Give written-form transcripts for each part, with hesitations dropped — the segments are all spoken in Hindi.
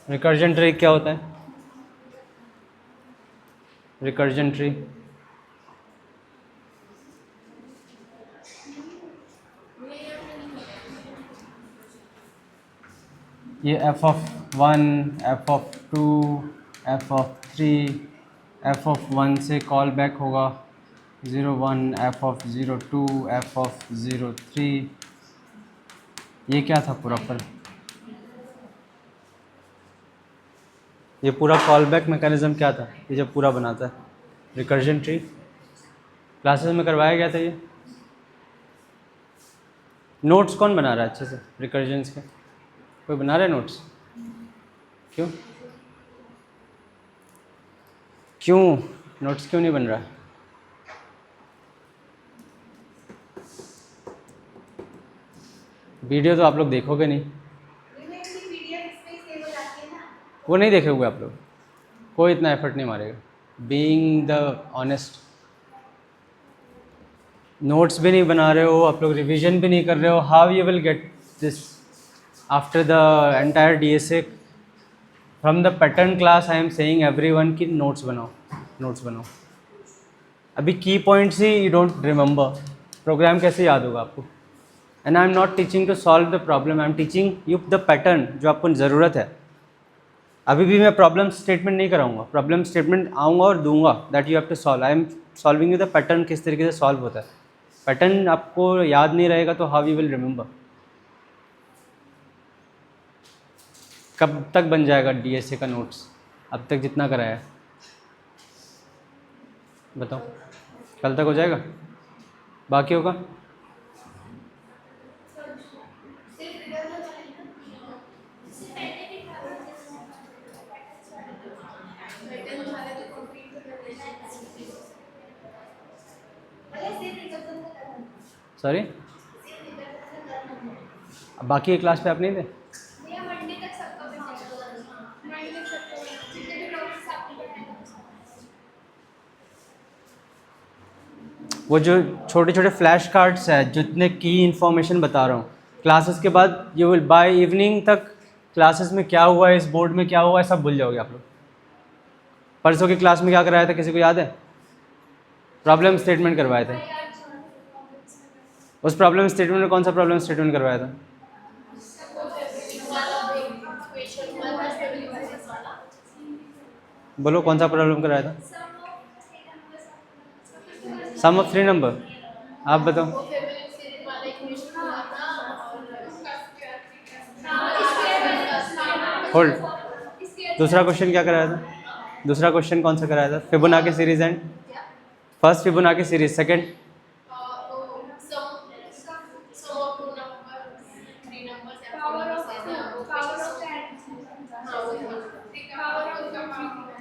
रिकर्जन ट्री क्या होता है? रिकर्जन ट्री ये f(1), f(2), f(3), f(1) से कॉल बैक होगा 0(1), f(02), f(03). ये क्या था पूरा पर? ये पूरा कॉल बैक मैकेनिज्म क्या था ये जब पूरा बनाता है रिकर्जन ट्री? क्लासेस में करवाया गया था ये। नोट्स कौन बना रहा है अच्छे से रिकर्जन्स के? कोई बना रहा है नोट्स? क्यों क्यों नोट्स क्यों नहीं बन रहा है? वीडियो तो आप लोग देखोगे नहीं, वो नहीं देखे हुए आप लोग, कोई इतना एफर्ट नहीं मारेगा। बीइंग द ऑनेस्ट, नोट्स भी नहीं बना रहे हो आप लोग, रिवीजन भी नहीं कर रहे हो, how you will get this after the entire DSA? From the pattern class I am saying everyone key notes बनाओ, नोट्स बनाओ। अभी की पॉइंट्स ही यू डोंट रिमेंबर, प्रोग्राम कैसे याद होगा आपको? And I am not teaching to solve the problem, I am teaching you the pattern जो आपको ज़रूरत है। अभी भी मैं प्रॉब्लम स्टेटमेंट नहीं कराऊंगा, प्रॉब्लम स्टेटमेंट आऊँगा और दूंगा that you have to solve. I am solving you the pattern, किस तरीके से सॉल्व होता है। पैटर्न आपको याद नहीं रहेगा तो हाउ यू विल रिमेंबर? कब तक बन जाएगा DSA का नोट्स? अब तक जितना कराया है बताओ, कल तक हो जाएगा? बाकी होगा? सॉरी, बाकी एक क्लास पे आप नहीं थे? वो जो छोटे छोटे फ्लैश कार्ड्स हैं जितने की इन्फॉर्मेशन बता रहा हूँ, क्लासेस के बाद यू विल बाय इवनिंग तक क्लासेस में क्या हुआ है, इस बोर्ड में क्या हुआ है, सब भूल जाओगे आप लोग। परसों की क्लास में क्या कराया था किसी को याद है? प्रॉब्लम स्टेटमेंट करवाए थे। उस प्रॉब्लम स्टेटमेंट में कौन सा प्रॉब्लम स्टेटमेंट करवाया था? बोलो कौन सा प्रॉब्लम कराया था? सम ऑफ 3 नंबर। आप बताओ। होल्ड, दूसरा क्वेश्चन क्या कराया था? दूसरा क्वेश्चन कौन सा कराया था? Fibonacci series and first Fibonacci series, second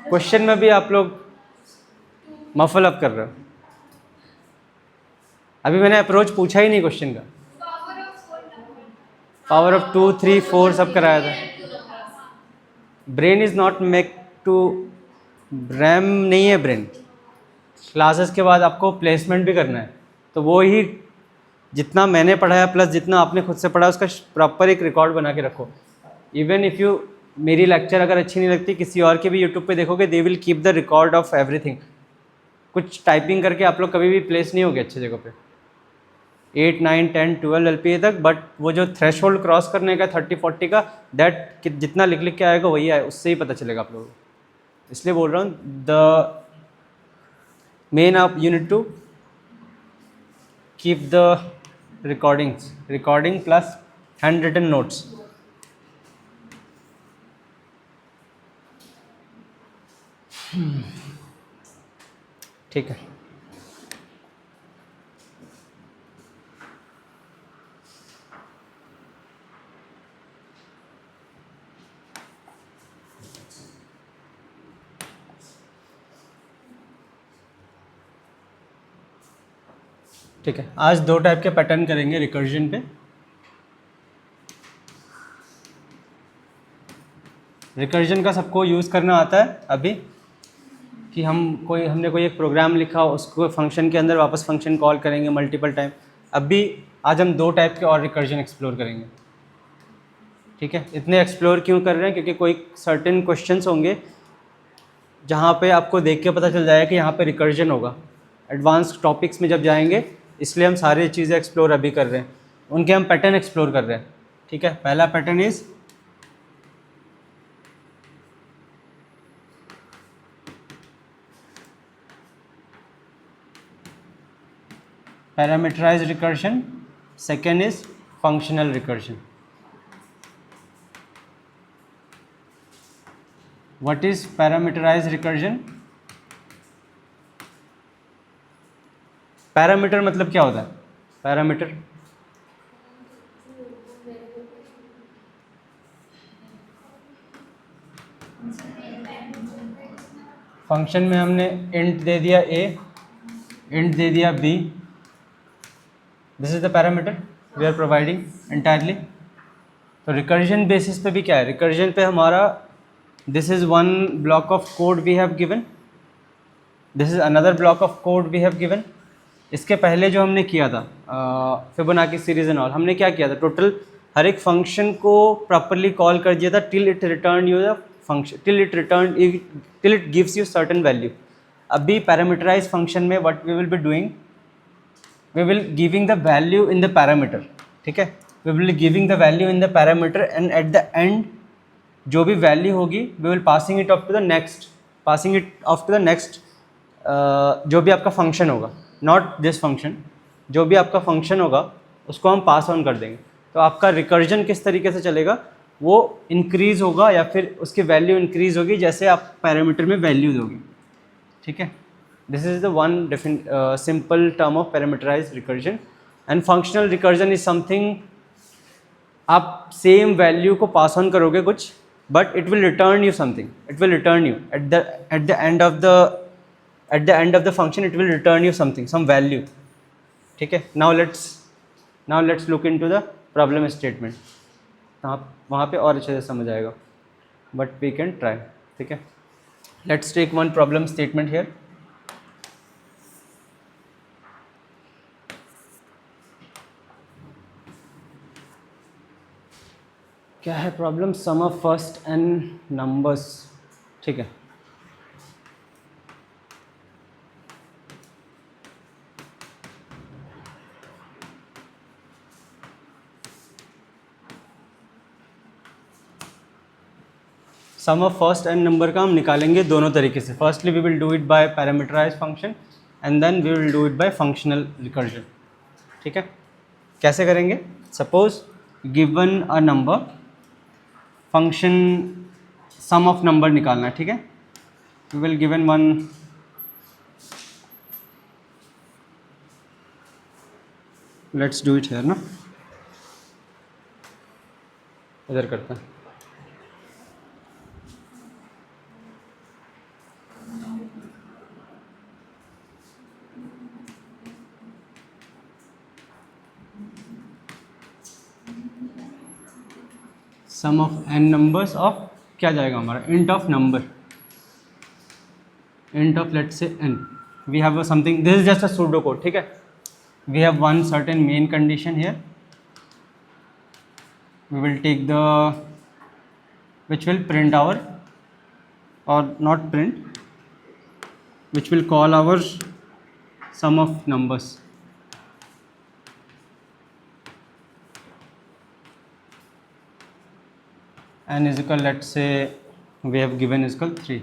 question में भी आप लोग मफल अप कर रहे हो। अभी मैंने अप्रोच पूछा ही नहीं क्वेश्चन का। पावर ऑफ 2, 3, 4 सब कराया था। Brain is not make to, RAM नहीं है ब्रेन। क्लासेस के बाद आपको प्लेसमेंट भी करना है, तो वो ही जितना मैंने पढ़ाया प्लस जितना आपने खुद से पढ़ा उसका प्रॉपर एक रिकॉर्ड बना के रखो। इवन इफ़ यू, मेरी लेक्चर अगर अच्छी नहीं लगती किसी और के भी यूट्यूब पे देखोगे, they will keep the record of everything. कुछ टाइपिंग करके आप लोग कभी भी प्लेस नहीं होगे अच्छी जगह पे 8, 9, 10, 12 LPA तक, बट वो जो थ्रेश होल्ड क्रॉस करने का 30, 40 का, दैट जितना लिख लिख के आएगा वही आए, उससे ही पता चलेगा आप लोगों को। इसलिए बोल रहा हूँ, द मेन आप you need to keep the recording plus handwritten notes. ठीक है, ठीक है। आज 2 टाइप के पैटर्न करेंगे रिकर्जन पे। रिकर्जन का सबको यूज़ करना आता है अभी, कि हमने कोई एक प्रोग्राम लिखा, उसको फंक्शन के अंदर वापस फंक्शन कॉल करेंगे मल्टीपल टाइम। अभी आज हम 2 टाइप के और रिकर्जन एक्सप्लोर करेंगे। ठीक है, इतने एक्सप्लोर क्यों कर रहे हैं? क्योंकि कोई सर्टेन क्वेश्चंस होंगे जहाँ पे आपको देख के पता चल जाएगा कि यहाँ पे रिकर्जन होगा। एडवांस टॉपिक्स में जब जाएंगे, इसलिए हम सारी चीज़ें एक्सप्लोर अभी कर रहे हैं, उनके हम पैटर्न एक्सप्लोर कर रहे हैं। ठीक है, पहला pattern is parameterized recursion, second is functional recursion. What is parameterized recursion? Parameter मतलब क्या होता है? पैरामीटर फंक्शन में हमने इंट दे दिया a, इंट दे दिया b, this is the parameter we are providing entirely. तो रिकर्जन बेसिस पे भी क्या है? रिकर्जन पे हमारा this is one block of code we have given, this is another block of code we have given. इसके पहले जो हमने किया था फिबोनाची सीरीज एंड ऑल, हमने क्या किया था? टोटल हर एक फंक्शन को प्रॉपरली कॉल कर दिया था till it return you the function, till it gives you certain value. अभी पैरामीटराइज फंक्शन में what we will be doing, we will giving the value in the parameter. ठीक है, we will giving the value in the parameter and at the end जो भी वैल्यू होगी we will passing it off to the next, passing it off to the next जो भी आपका फंक्शन होगा, नॉट दिस फंक्शन, जो भी आपका फंक्शन होगा उसको हम पास ऑन कर देंगे। तो आपका रिकर्जन किस तरीके से चलेगा? वो इंक्रीज़ होगा या फिर उसकी वैल्यू इंक्रीज़ होगी जैसे आप पैरामीटर में वैल्यू दोगे। ठीक है, this is the one simple term of parameterize recursion. And functional recursion is something, आप सेम वैल्यू को पास ऑन करोगे कुछ, but it will return you something, it will return you at the end of the function, it will return you something, some value. ठीक है, now let's look into the problem statement. वहाँ पे और अच्छे से समझ आएगा, बट वी कैन ट्राई। ठीक है, let's take one problem statement here. क्या है problem? Sum of first n numbers. ठीक है, sum of first n number का हम निकालेंगे दोनों तरीके से। Firstly we will do it by parameterize function and then we will do it by functional recursion. ठीक है, कैसे करेंगे? Suppose given a number, function sum of number निकालना है। ठीक है, we will given one, let's do it here ना, इधर करते हैं। Sum of n numbers of क्या जाएगा हमारा? Int of number, int of let's say n. We have something, this is just a pseudo code. ठीक है, we have one certain main condition here, we will take the which will print our, or not print, which will call our sum of numbers. N is equal, let's say we have given is equal 3.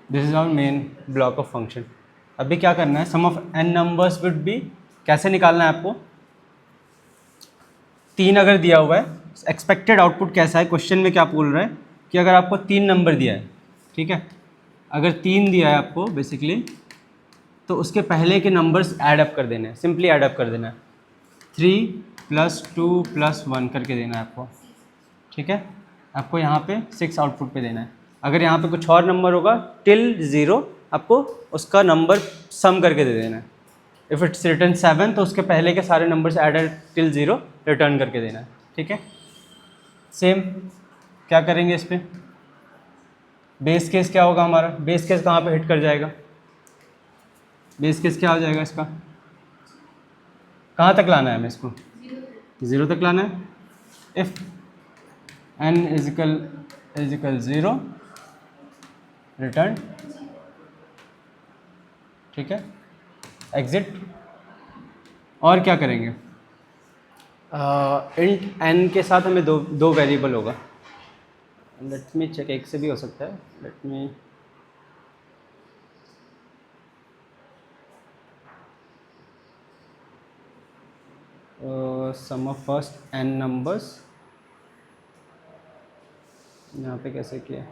This is our main block of function. अभी क्या करना है? sum of n numbers would be, कैसे निकालना है आपको? 3 अगर दिया हुआ है, एक्सपेक्टेड आउटपुट कैसा है? क्वेश्चन में क्या बोल रहा है कि अगर आपको 3 नंबर दिया है, ठीक है, अगर 3 दिया है आपको बेसिकली, तो उसके पहले के नंबर्स ऐड अप कर देने हैं, सिंपली ऐड अप कर देना है। 3 + 2 + 1 करके देना है आपको। ठीक है, आपको यहाँ पे 6 आउटपुट पे देना है। अगर यहाँ पे कुछ और नंबर होगा टिल 0, आपको उसका नंबर सम करके दे देना है। इफ़ इट्स रिटर्न 7, तो उसके पहले के सारे नंबर्स एडेड टिल 0 रिटर्न करके देना है। ठीक है, सेम क्या करेंगे इस पर? बेस केस क्या होगा हमारा? बेस केस कहाँ पे हिट कर जाएगा? बेस केस क्या हो जाएगा इसका? कहाँ तक लाना है हमें इसको? 0 तक लाना है. If n is equal 0, return. ठीक है, एग्जिट. और क्या करेंगे? इंट n के साथ हमें दो वेरिएबल होगा. लेट मी चेक, एक से भी हो सकता है. Let me sum of first n numbers. यहाँ पे कैसे किया?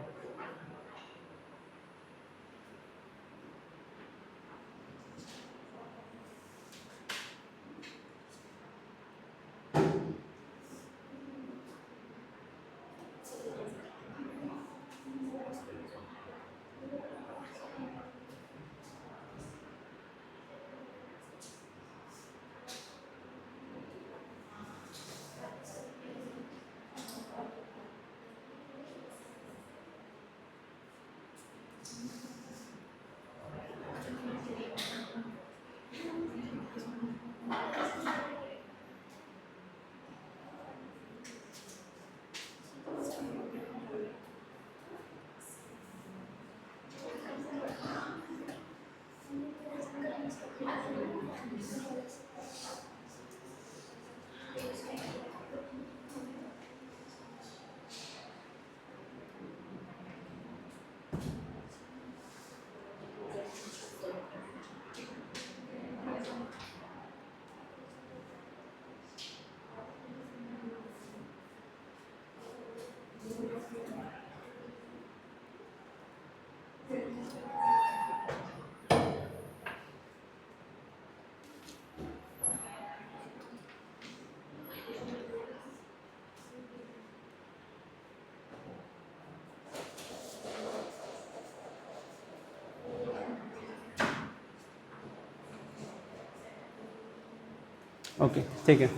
ओके, ठीक है.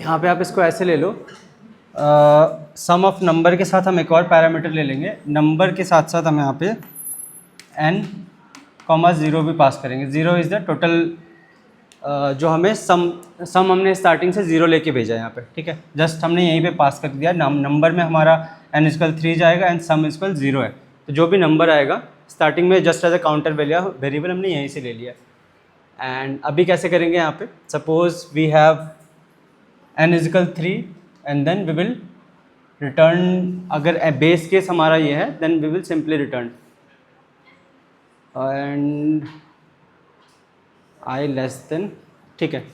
यहाँ पे आप इसको ऐसे ले लो. सम ऑफ नंबर के साथ हम एक और पैरामीटर ले लेंगे. नंबर के साथ साथ हम यहाँ पे n, 0 भी पास करेंगे. 0 इज़ द टोटल जो हमें सम हमने स्टार्टिंग से 0 लेके भेजा है यहाँ पे. ठीक है, जस्ट हमने यहीं पे पास कर दिया. नंबर में हमारा n इक्वल 3 जाएगा एंड सम इक्वल 0 है. तो जो भी नंबर आएगा स्टार्टिंग में just as a counter variable हमने यहीं से ले लिया. एंड अभी कैसे करेंगे? यहाँ पे suppose we have n equal 3 and then we will return. अगर बेस केस हमारा ये है then we will simply return and i less than. ठीक है,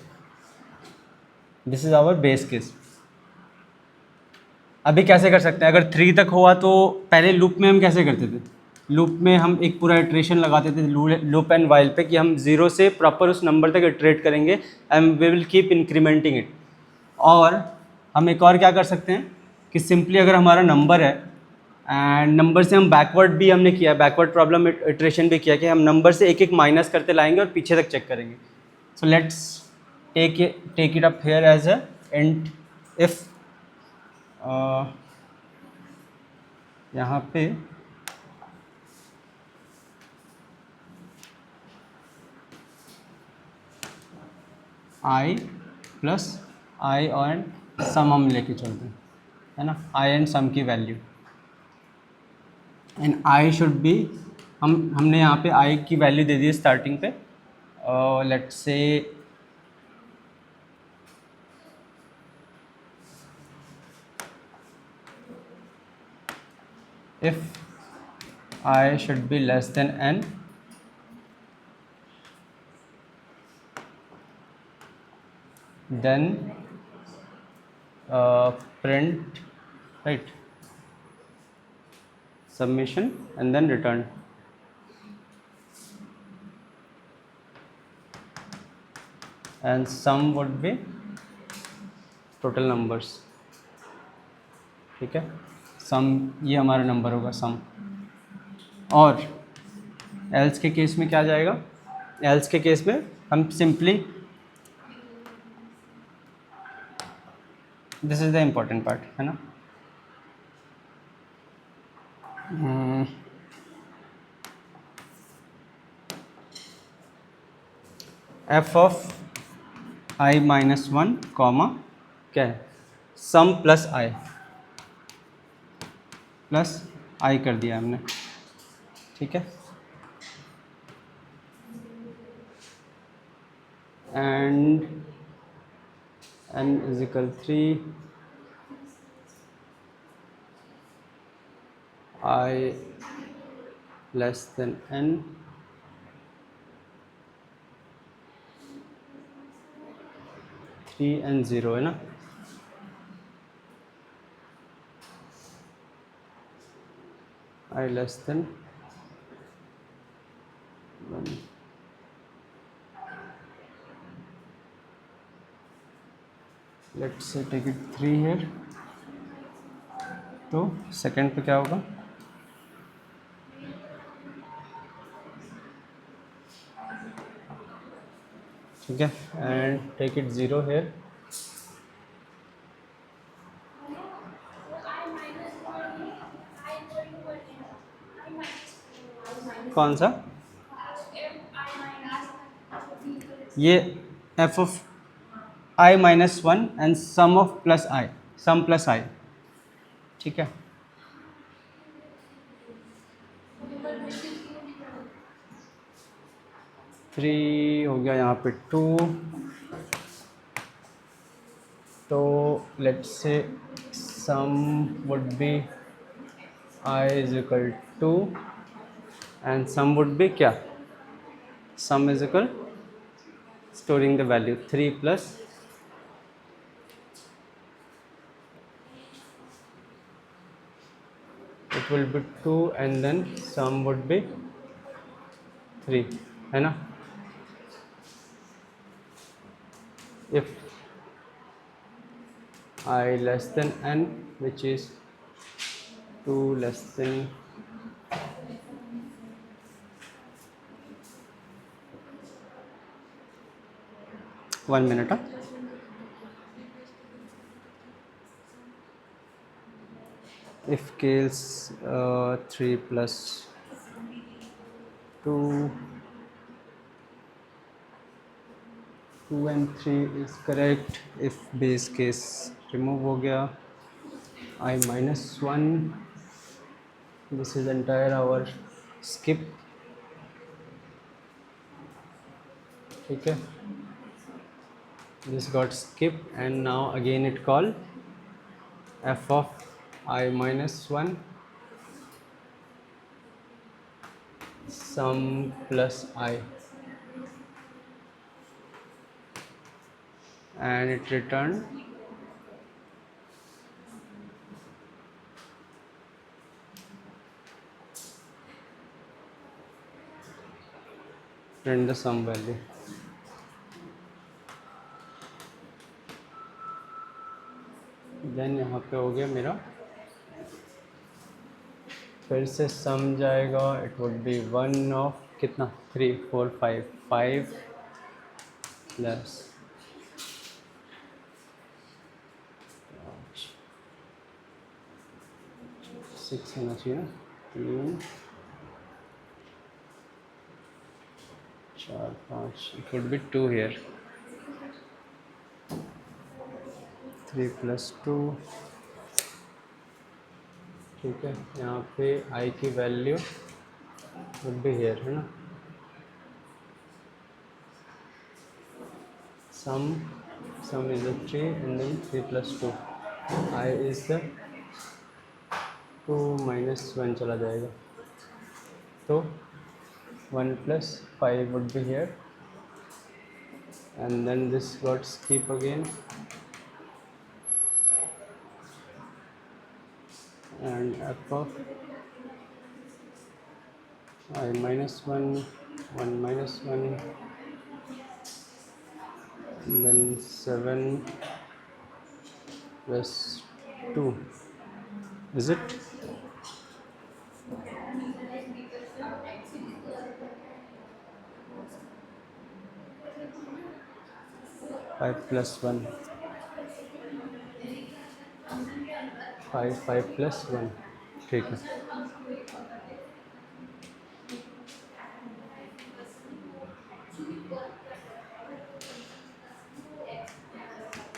this is our base case. अभी कैसे कर सकते हैं? अगर 3 तक हुआ तो पहले लूप में हम कैसे करते थे? लूप में हम एक पूरा इटरेशन लगाते थे लूप एंड वाइल पे कि हम 0 से प्रॉपर उस नंबर तक इटरेट करेंगे and we will keep incrementing it. और हम एक और क्या कर सकते हैं कि सिंपली अगर हमारा नंबर है एंड नंबर से हम बैकवर्ड भी हमने किया, बैकवर्ड प्रॉब्लम इटरेशन भी किया कि हम नंबर से एक एक माइनस करते लाएंगे और पीछे तक चेक करेंगे. So let's take it up here as a int if यहाँ पे i प्लस i और सम हम लेके चलते हैं, है ना. i एंड सम की value and i should be, हमने यहाँ पे i की वैल्यू दे दी है स्टार्टिंग पे. Let's say if I should be less than n, then print, right, submission and then return. And sum would be total numbers. ठीक है, सम ये हमारा नंबर होगा सम. और एल्स के केस में क्या जाएगा? एल्स के केस में हम simply, this is the important part, है ना. F of I minus one comma क्या है, सम प्लस आई कर दिया हमने, ठीक है। And n is equal 3, i less than n, three n zero है ना, i less than 1। Let's say take it 3 here. तो सेकंड पे क्या होगा, ठीक है, एंड टेक इट 0 हियर। कौन सा, ये F of I minus one and sum of plus I, sum plus I, ठीक है। थ्री हो गया यहाँ पे टू, तो let's say sum would be I is equal to and sum would be क्या, sum is equal storing the value 3 plus it will be 2 and then sum would be 3, है ना। if I less than n which is 2 less than 1 minute, if scales 3 plus 2 and 3 is correct, if base case remove हो गया, I minus 1, this is entire our skip, ठीक है, this got skipped and now again it call f of I minus 1 sum plus I and it returned print the sum value। Then यहाँ पे हो गया मेरा, फिर से सम जाएगा, इट वुड बी 1 ऑफ कितना 3 4 5 5 प्लस 6 होना चाहिए ना, 3 4 5, it would be 2 here, 3 plus 2, ठीक है। यहाँ पे आई की वैल्यू वुड बी हियर, है ना, sum is the 3 and then 3 plus 2, i is the 2 minus 1 चला जाएगा, तो 1 plus 5 would be here and then this got skip again and f of I minus 1 1 minus 1 and then 7 plus 2, is it 5 plus 1 5 5 plus 1, ठीक है।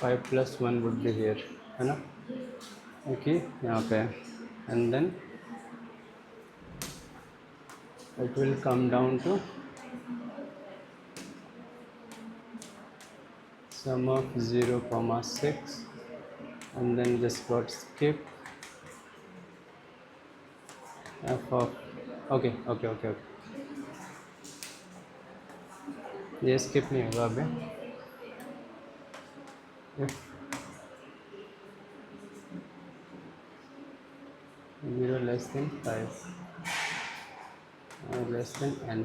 5+1 वुड बी हियर, है ना, ओके यहाँ पे, and then it will come down to sum of 0,6 and then this got skip f of okay okay okay okay ये skip नहीं होगा अभी if 0 less than 5 or less than n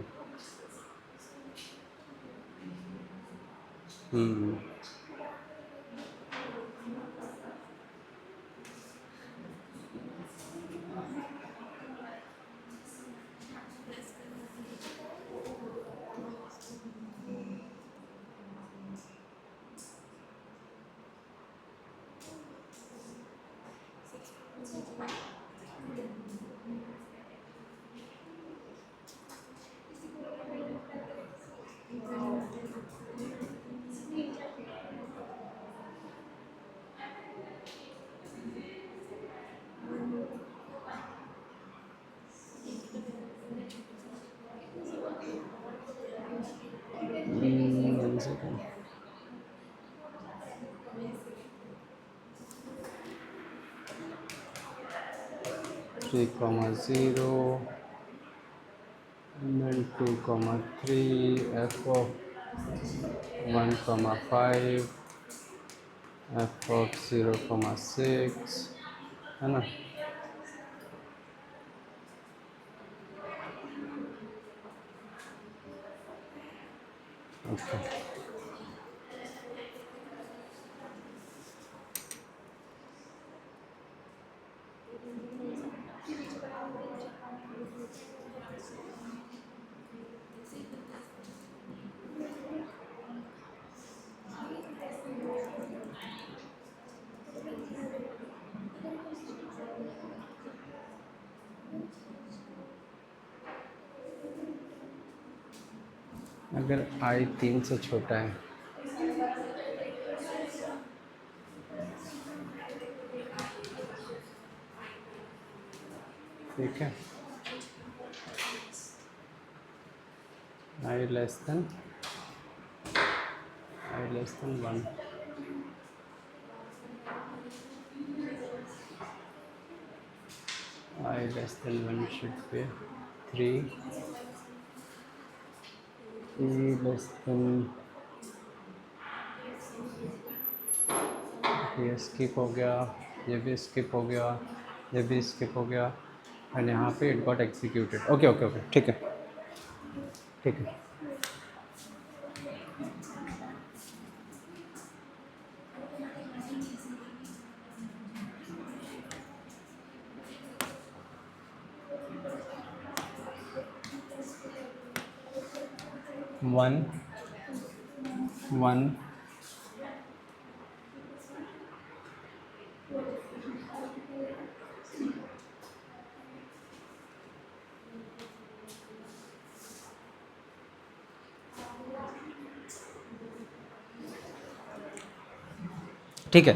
one second 3,0 and then 2,3 f of 1,5 f of 0,6 है ना, ओके अगर i 3 से छोटा है ठीक है, i less than 1 I less than 1 should be 3 e less than ये स्किप हो गया, ये भी स्किप हो गया, ये भी स्किप हो गया एंड यहाँ पे it got executed. Okay okay okay ठीक है ठीक है। वन वन ठीक है।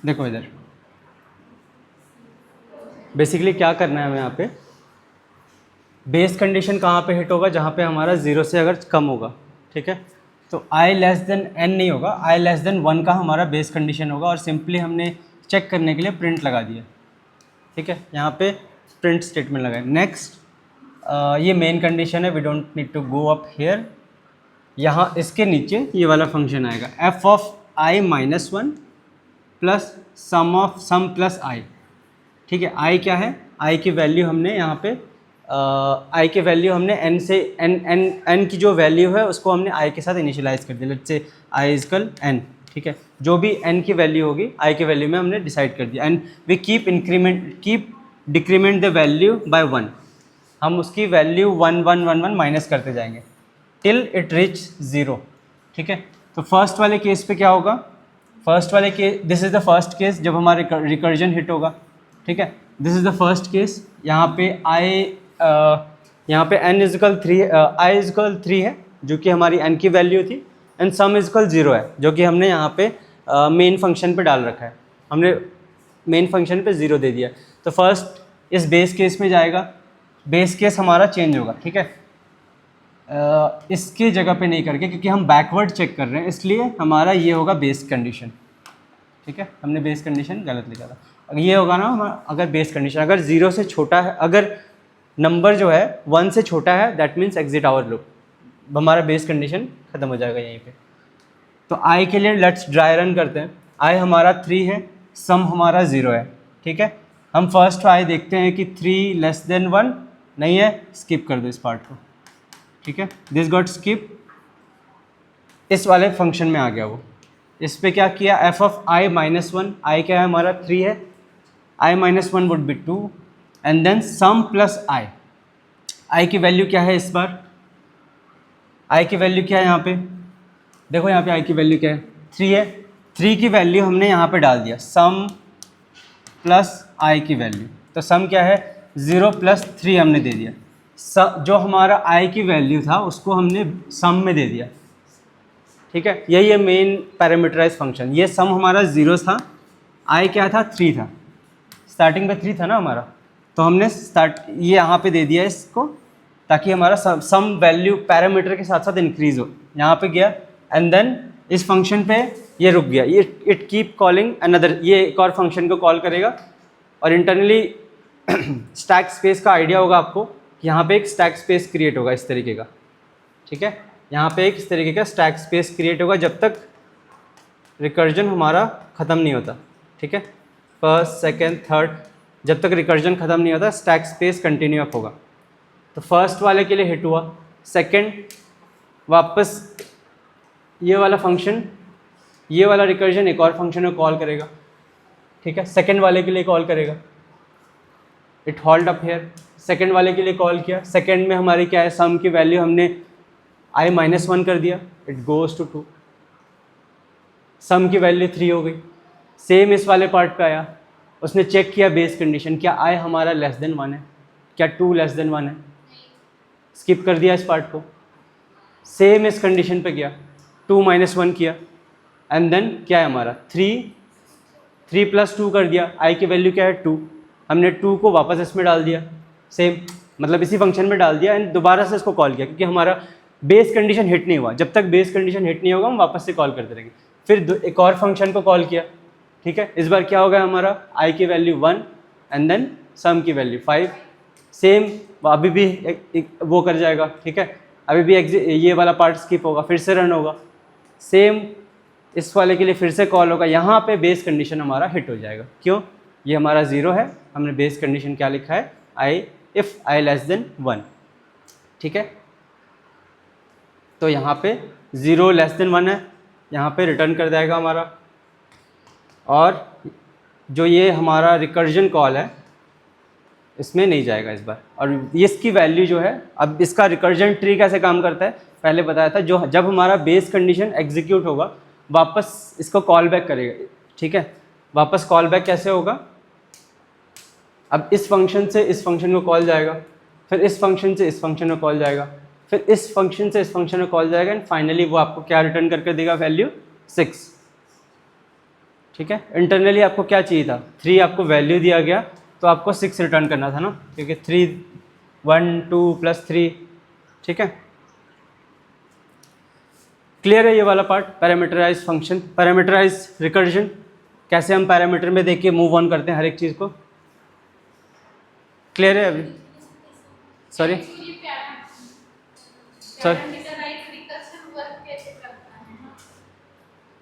देखो इधर बेसिकली क्या करना है हमें, यहाँ पे बेस कंडीशन कहाँ पे हिट होगा, जहाँ पे हमारा 0 से अगर कम होगा, ठीक है। तो i लेस देन n नहीं होगा, i लेस देन 1 का हमारा बेस कंडीशन होगा और सिंपली हमने चेक करने के लिए प्रिंट लगा दिया, ठीक है। यहाँ पे प्रिंट स्टेटमेंट लगाए। नेक्स्ट ये मेन कंडीशन है, we don't need to go up here. यहाँ इसके नीचे ये वाला फंक्शन आएगा f of i minus 1 plus sum plus i, ठीक है। i क्या है, i की वैल्यू हमने यहाँ पे i की वैल्यू हमने n से n की जो वैल्यू है उसको हमने i के साथ इनिशियलाइज कर दिया। Let's say i is equal n, ठीक है। जो भी n की वैल्यू होगी i की वैल्यू में हमने डिसाइड कर दिया and we keep decrement the value by 1। हम उसकी वैल्यू 1 1 1 1 माइनस करते जाएंगे टिल इट रीच 0, ठीक है। तो फर्स्ट वाले केस पे क्या होगा, फर्स्ट वाले case, this is the first case जब हमारे रिकर्जन हिट होगा, ठीक है। This is the first case. यहाँ पे यहाँ पे n इजकल 3 i इजकल 3 है जो कि हमारी n की वैल्यू थी एंड सम इजकल 0 है जो कि हमने यहाँ पे मेन फंक्शन पे डाल रखा है, हमने मेन फंक्शन पे 0 दे दिया। तो फर्स्ट इस बेस केस में जाएगा, बेस केस हमारा चेंज होगा, ठीक है। इसकी जगह पे नहीं करके, क्योंकि हम बैकवर्ड चेक कर रहे हैं, इसलिए हमारा ये होगा बेस कंडीशन, ठीक है। हमने बेस कंडीशन गलत लिखा था, ये होगा ना अगर बेस कंडीशन अगर 0 से छोटा है, अगर नंबर जो है 1 से छोटा है, that means exit our loop, हमारा बेस कंडीशन ख़त्म हो जाएगा यहीं पे। तो आई के लिए लेट्स ड्राई रन करते हैं। आई हमारा 3 है, सम हमारा 0 है, ठीक है। हम फर्स्ट आई देखते हैं कि 3 लेस देन 1 नहीं है, स्किप कर दो इस पार्ट को, ठीक है। दिस गॉट स्किप, इस वाले फंक्शन में आ गया वो। इस पे क्या किया, F of I minus 1, I क्या है हमारा 3 है, I minus 1 would be 2 and then sum plus I. I की वैल्यू क्या है इस बार, आई की वैल्यू क्या है यहाँ पे, देखो यहाँ पे आई की वैल्यू क्या है, 3 है। 3 की वैल्यू हमने यहाँ पे डाल दिया, सम प्लस आई की वैल्यू, तो सम क्या है 0 प्लस 3 हमने दे दिया। जो हमारा आई की वैल्यू था उसको हमने सम में दे दिया, ठीक है। यही है मेन पैरामीटराइज फंक्शन। ये सम हमारा 0 था, आई क्या था 3 था, स्टार्टिंग में 3 था ना हमारा, तो हमने ये यहाँ पे दे दिया इसको, ताकि हमारा सम वैल्यू पैरामीटर के साथ साथ इंक्रीज हो। यहाँ पे गया एंड देन इस फंक्शन पे ये रुक गया, ये इट कीप कॉलिंग अनदर, ये एक और फंक्शन को कॉल करेगा। और इंटरनली स्टैक स्पेस का आइडिया होगा आपको, यहाँ पे एक स्टैक स्पेस क्रिएट होगा इस तरीके का, ठीक है। यहाँ पे एक इस तरीके का स्टैक स्पेस क्रिएट होगा जब तक रिकर्जन हमारा ख़त्म नहीं होता, ठीक है। फर्स्ट सेकेंड थर्ड, जब तक रिकर्जन ख़त्म नहीं होता स्टैक स्पेस कंटिन्यू अप होगा। तो फर्स्ट वाले के लिए हिट हुआ, सेकेंड वापस ये वाला फंक्शन, ये वाला रिकर्जन एक और फंक्शन को कॉल करेगा, ठीक है। सेकेंड वाले के लिए कॉल करेगा, it hold up here. Second वाले के लिए कॉल किया, सेकेंड में हमारी क्या है, सम की वैल्यू हमने आई माइनस 1 कर दिया, इट गोज़ टू 2, सम की वैल्यू 3 हो गई। सेम इस वाले पार्ट पे आया, उसने चेक किया बेस कंडीशन, क्या आई हमारा लेस देन 1 है, क्या 2 लेस देन 1 है, स्किप कर दिया इस पार्ट को। सेम इस कंडीशन पे गया, 2 माइनस 1 किया एंड देन क्या है हमारा 3 प्लस 2 कर दिया, आई की वैल्यू क्या है 2, हमने 2 को वापस इसमें डाल दिया, सेम मतलब इसी फंक्शन में डाल दिया एंड दोबारा से इसको कॉल किया, क्योंकि हमारा बेस कंडीशन हिट नहीं हुआ। जब तक बेस कंडीशन हिट नहीं होगा हम वापस से कॉल करते रहेंगे। फिर एक और फंक्शन को कॉल किया, ठीक है। इस बार क्या होगा हमारा, आई की वैल्यू 1 एंड देन सम की वैल्यू 5, सेम अभी भी एक वो कर जाएगा, ठीक है। अभी भी ये वाला पार्ट स्किप होगा, फिर से रन होगा, सेम इस वाले के लिए फिर से कॉल होगा। यहाँ पे बेस कंडीशन हमारा हिट हो जाएगा, क्यों, ये हमारा 0 है, हमने बेस कंडीशन क्या लिखा है, आई इफ़ आई लेस देन 1, ठीक है। तो यहाँ पे 0 लेस देन 1 है, यहाँ पे रिटर्न कर देगा हमारा। और जो ये हमारा रिकर्जन कॉल है इसमें नहीं जाएगा इस बार। और इसकी वैल्यू जो है, अब इसका रिकर्जन ट्री कैसे काम करता है पहले बताया था, जो जब हमारा बेस कंडीशन एग्जीक्यूट होगा वापस इसको कॉल बैक करेगा, ठीक है। वापस कॉल बैक कैसे होगा, अब इस फंक्शन से इस फंक्शन को कॉल जाएगा, फिर इस फंक्शन से इस फंक्शन को कॉल जाएगा, फिर इस फंक्शन से इस फंक्शन को कॉल जाएगा एंड फाइनली वो आपको क्या रिटर्न करके देगा, वैल्यू 6, ठीक है। इंटरनली आपको क्या चाहिए था, 3 आपको वैल्यू दिया गया तो आपको 6 रिटर्न करना था ना, क्योंकि 3 1 2 प्लस 3, ठीक है। क्लियर है ये वाला part, parameterize function, parameterize recursion, कैसे हम पैरामीटर में देख के मूव ऑन करते हैं हर एक चीज़ को। क्लियर है अभी, सॉरी सर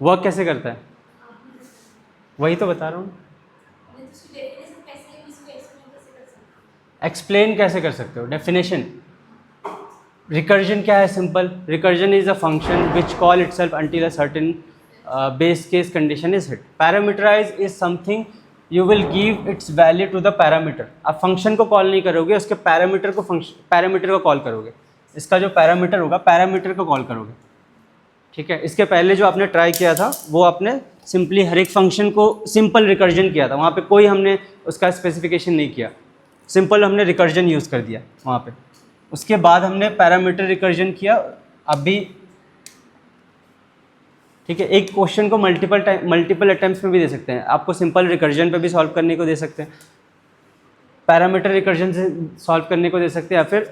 वर्क कैसे करता है, वही तो बता रहा हूँ। एक्सप्लेन कैसे कर सकते हो, डेफिनेशन। रिकर्जन क्या है, simple, recursion is a function which call itself until a certain base case condition is hit. Parameterize is something you will give its value to the parameter. आप फंक्शन को कॉल नहीं करोगे, उसके पैरामीटर को कॉल करोगे। इसका जो पैरामीटर होगा पैरामीटर को कॉल करोगे, ठीक है। इसके पहले जो आपने ट्राई किया था वो आपने सिंपली हर एक फंक्शन को सिंपल रिकर्जन किया था, वहाँ पे कोई हमने उसका स्पेसिफिकेशन नहीं किया, सिंपल हमने रिकर्जन यूज़ कर दिया वहाँ पे। उसके बाद हमने पैरामीटर रिकर्जन किया, अब भी ठीक है, एक क्वेश्चन को मल्टीपल अटेम्प्ट्स में भी दे सकते हैं, आपको सिंपल रिकर्जन पे भी सॉल्व करने को दे सकते हैं, पैरामीटर रिकर्जन से सॉल्व करने को दे सकते हैं, या फिर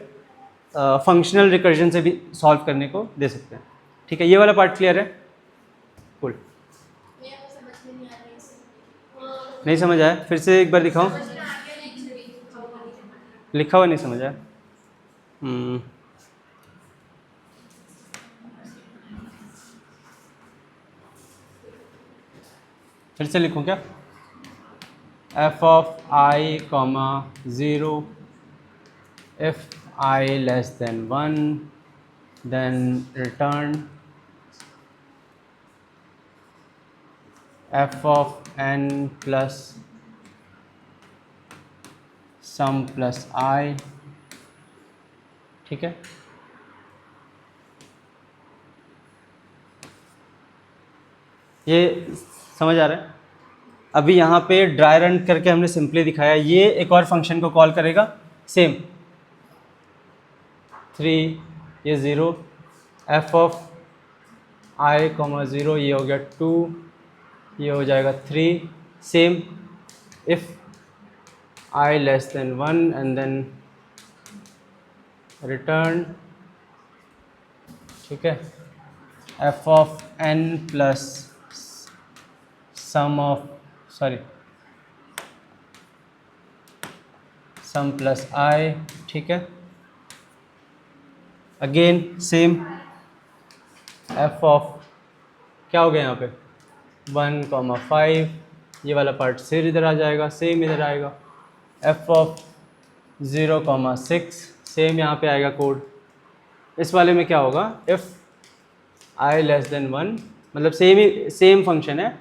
फंक्शनल रिकर्जन से भी सॉल्व करने को दे सकते हैं। ठीक है, ये वाला पार्ट क्लियर है? कूल। नहीं समझ आया? फिर से एक बार दिखाऊं? लिखा हुआ नहीं समझ आया? फिर से लिखूं क्या? f of I comma 0 if I less than 1 then return f of n plus sum plus I। ठीक है, ये समझ आ रहा है? अभी यहाँ पे ड्राई रन करके हमने सिंपली दिखाया, ये एक और फंक्शन को कॉल करेगा सेम 3, ये 0, f ऑफ I कॉमा 0, ये हो गया 2, ये हो जाएगा 3, same if I less than 1 and then return. ठीक है, f of n plus sum plus I। ठीक है, अगेन सेम f ऑफ क्या हो गया यहाँ पे 1,5, ये वाला पार्ट फिर इधर आ जाएगा, सेम इधर आएगा, f ऑफ 0,6 सेम यहाँ पे आएगा कोड। इस वाले में क्या होगा, इफ़ I लेस देन 1, मतलब सेम फंक्शन है,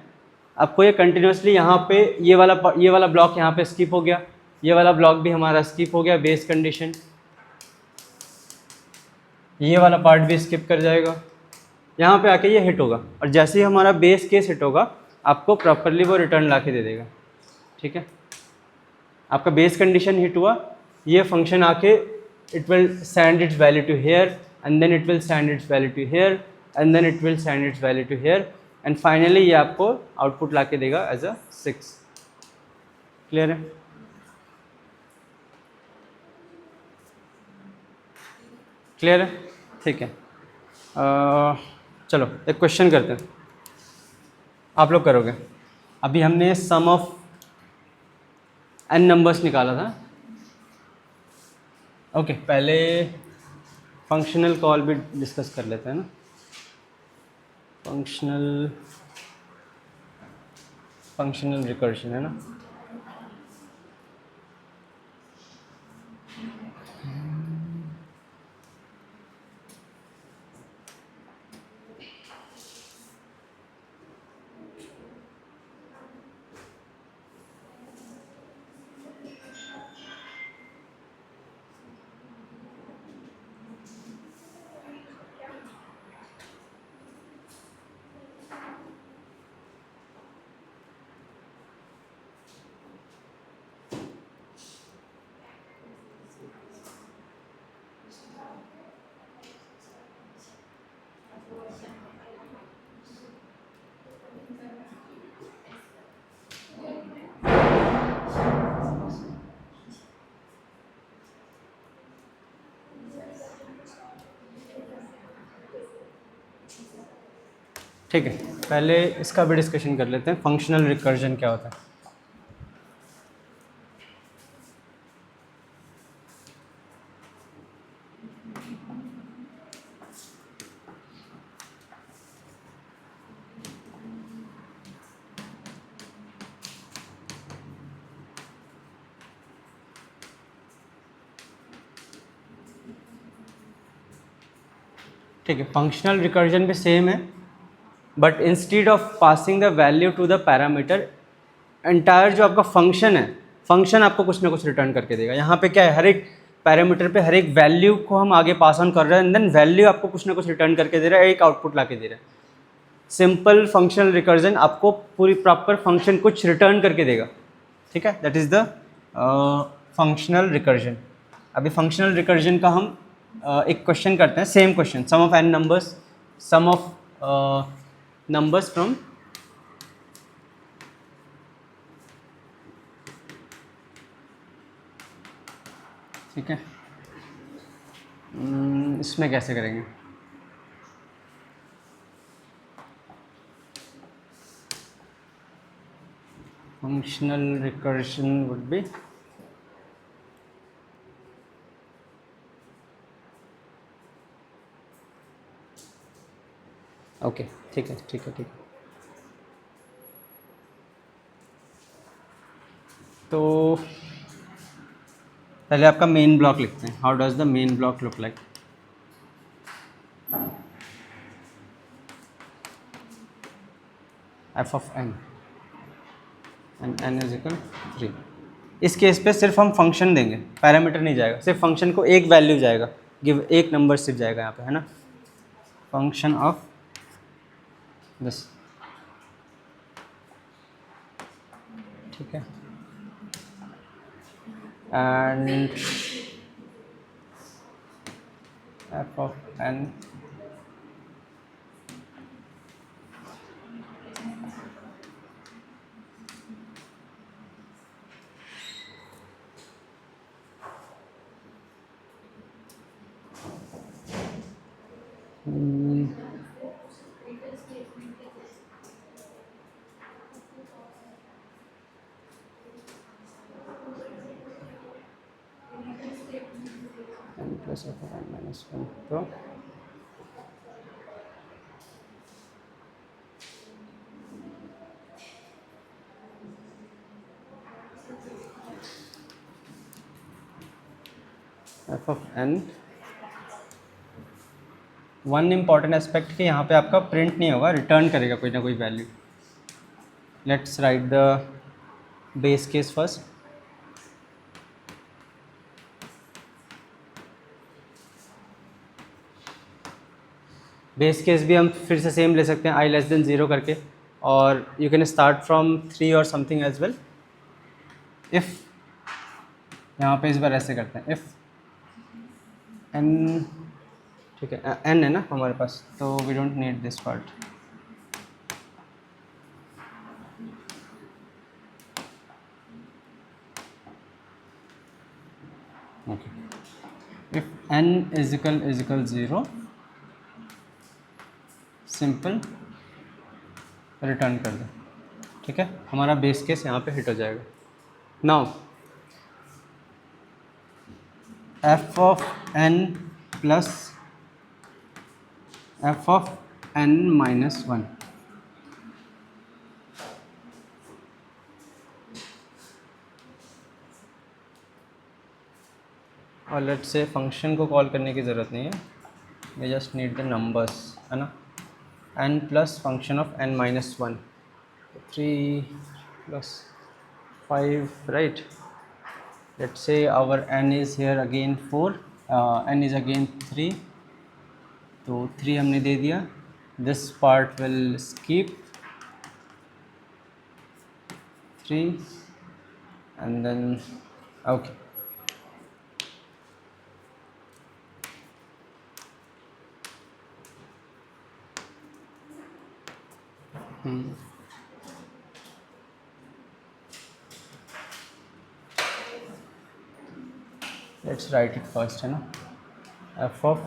आपको ये कंटिन्यूसली यहाँ पे ये वाला ब्लॉक यहाँ पे स्किप हो गया, ये वाला ब्लॉक भी हमारा स्किप हो गया, बेस कंडीशन, ये वाला पार्ट भी स्किप कर जाएगा, यहाँ पे आके ये हिट होगा, और जैसे ही हमारा बेस केस हिट होगा आपको प्रॉपरली वो रिटर्न ला के दे देगा। ठीक है, आपका बेस कंडीशन हिट हुआ, ये फंक्शन आके it will send its value to here and then it will send its value to here and then it will send its value to here and finally ये आपको आउटपुट ला के देगा एज अ 6। क्लियर है? क्लियर है? ठीक है, चलो एक क्वेश्चन करते हैं, आप लोग करोगे। अभी हमने सम ऑफ n नंबर्स निकाला था। ओके, पहले फंक्शनल कॉल भी डिस्कस कर लेते हैं ना। फंक्शनल रिकर्शन है ना। ठीक है, पहले इसका भी डिस्कशन कर लेते हैं, फंक्शनल रिकर्जन क्या होता है। ठीक है, फंक्शनल रिकर्जन भी सेम है, but instead of passing the value to the parameter, entire जो आपका फंक्शन है, फंक्शन आपको कुछ ना कुछ रिटर्न करके देगा। यहाँ पे क्या है, हर एक पैरामीटर पे हर एक वैल्यू को हम आगे पास ऑन कर रहे हैं एंड देन वैल्यू आपको कुछ ना कुछ रिटर्न करके दे रहा है, एक आउटपुट ला के दे रहा है। सिंपल फंक्शनल रिकर्जन आपको पूरी प्रॉपर फंक्शन कुछ रिटर्न करके देगा। ठीक है, that is the functional recursion. अभी फंक्शनल रिकर्जन का हम एक क्वेश्चन करते हैं, same question, sum of n numbers, sum of numbers from ठीक है। इसमें कैसे करेंगे? Functional recursion would be okay, ठीक है ठीक है ठीक है। तो पहले आपका मेन ब्लॉक लिखते हैं। How does the main block look like? F of n and n is equal 3। इस केस पे सिर्फ हम फंक्शन देंगे, पैरामीटर नहीं जाएगा, सिर्फ फंक्शन को एक वैल्यू जाएगा, गिव एक नंबर सिर्फ जाएगा यहाँ पे, है ना। फंक्शन ऑफ दिस, ठीक है। And f of n n plus f of n minus 1। तो f of n, one important aspect कि यहाँ पे आपका प्रिंट नहीं होगा, रिटर्न करेगा कोई ना कोई value. Let's write the base case first. Base case भी हम फिर से सेम ले सकते हैं, आई लेस देन 0 करके, और यू कैन स्टार्ट फ्रॉम 3 और समथिंग एज वेल। इफ़ यहाँ पे इस बार ऐसे करते हैं, इफ़ एन, ठीक है, एन है ना हमारे पास, तो we don't need this part. Okay, if n is equal 0, simple return कर दो, ठीक है। हमारा बेस केस यहाँ पे हिट हो जाएगा। Now f of n plus f of n minus 1, और लेट से फंक्शन को कॉल करने की ज़रूरत नहीं है, we just need the numbers, है ना। N plus function of n minus 1, 3 plus 5, right? Let's say our n is here again 4, n is again 3, तो 3 हमने दे दिया, this part will skip 3 and then okay, let's write it first, है ना, f of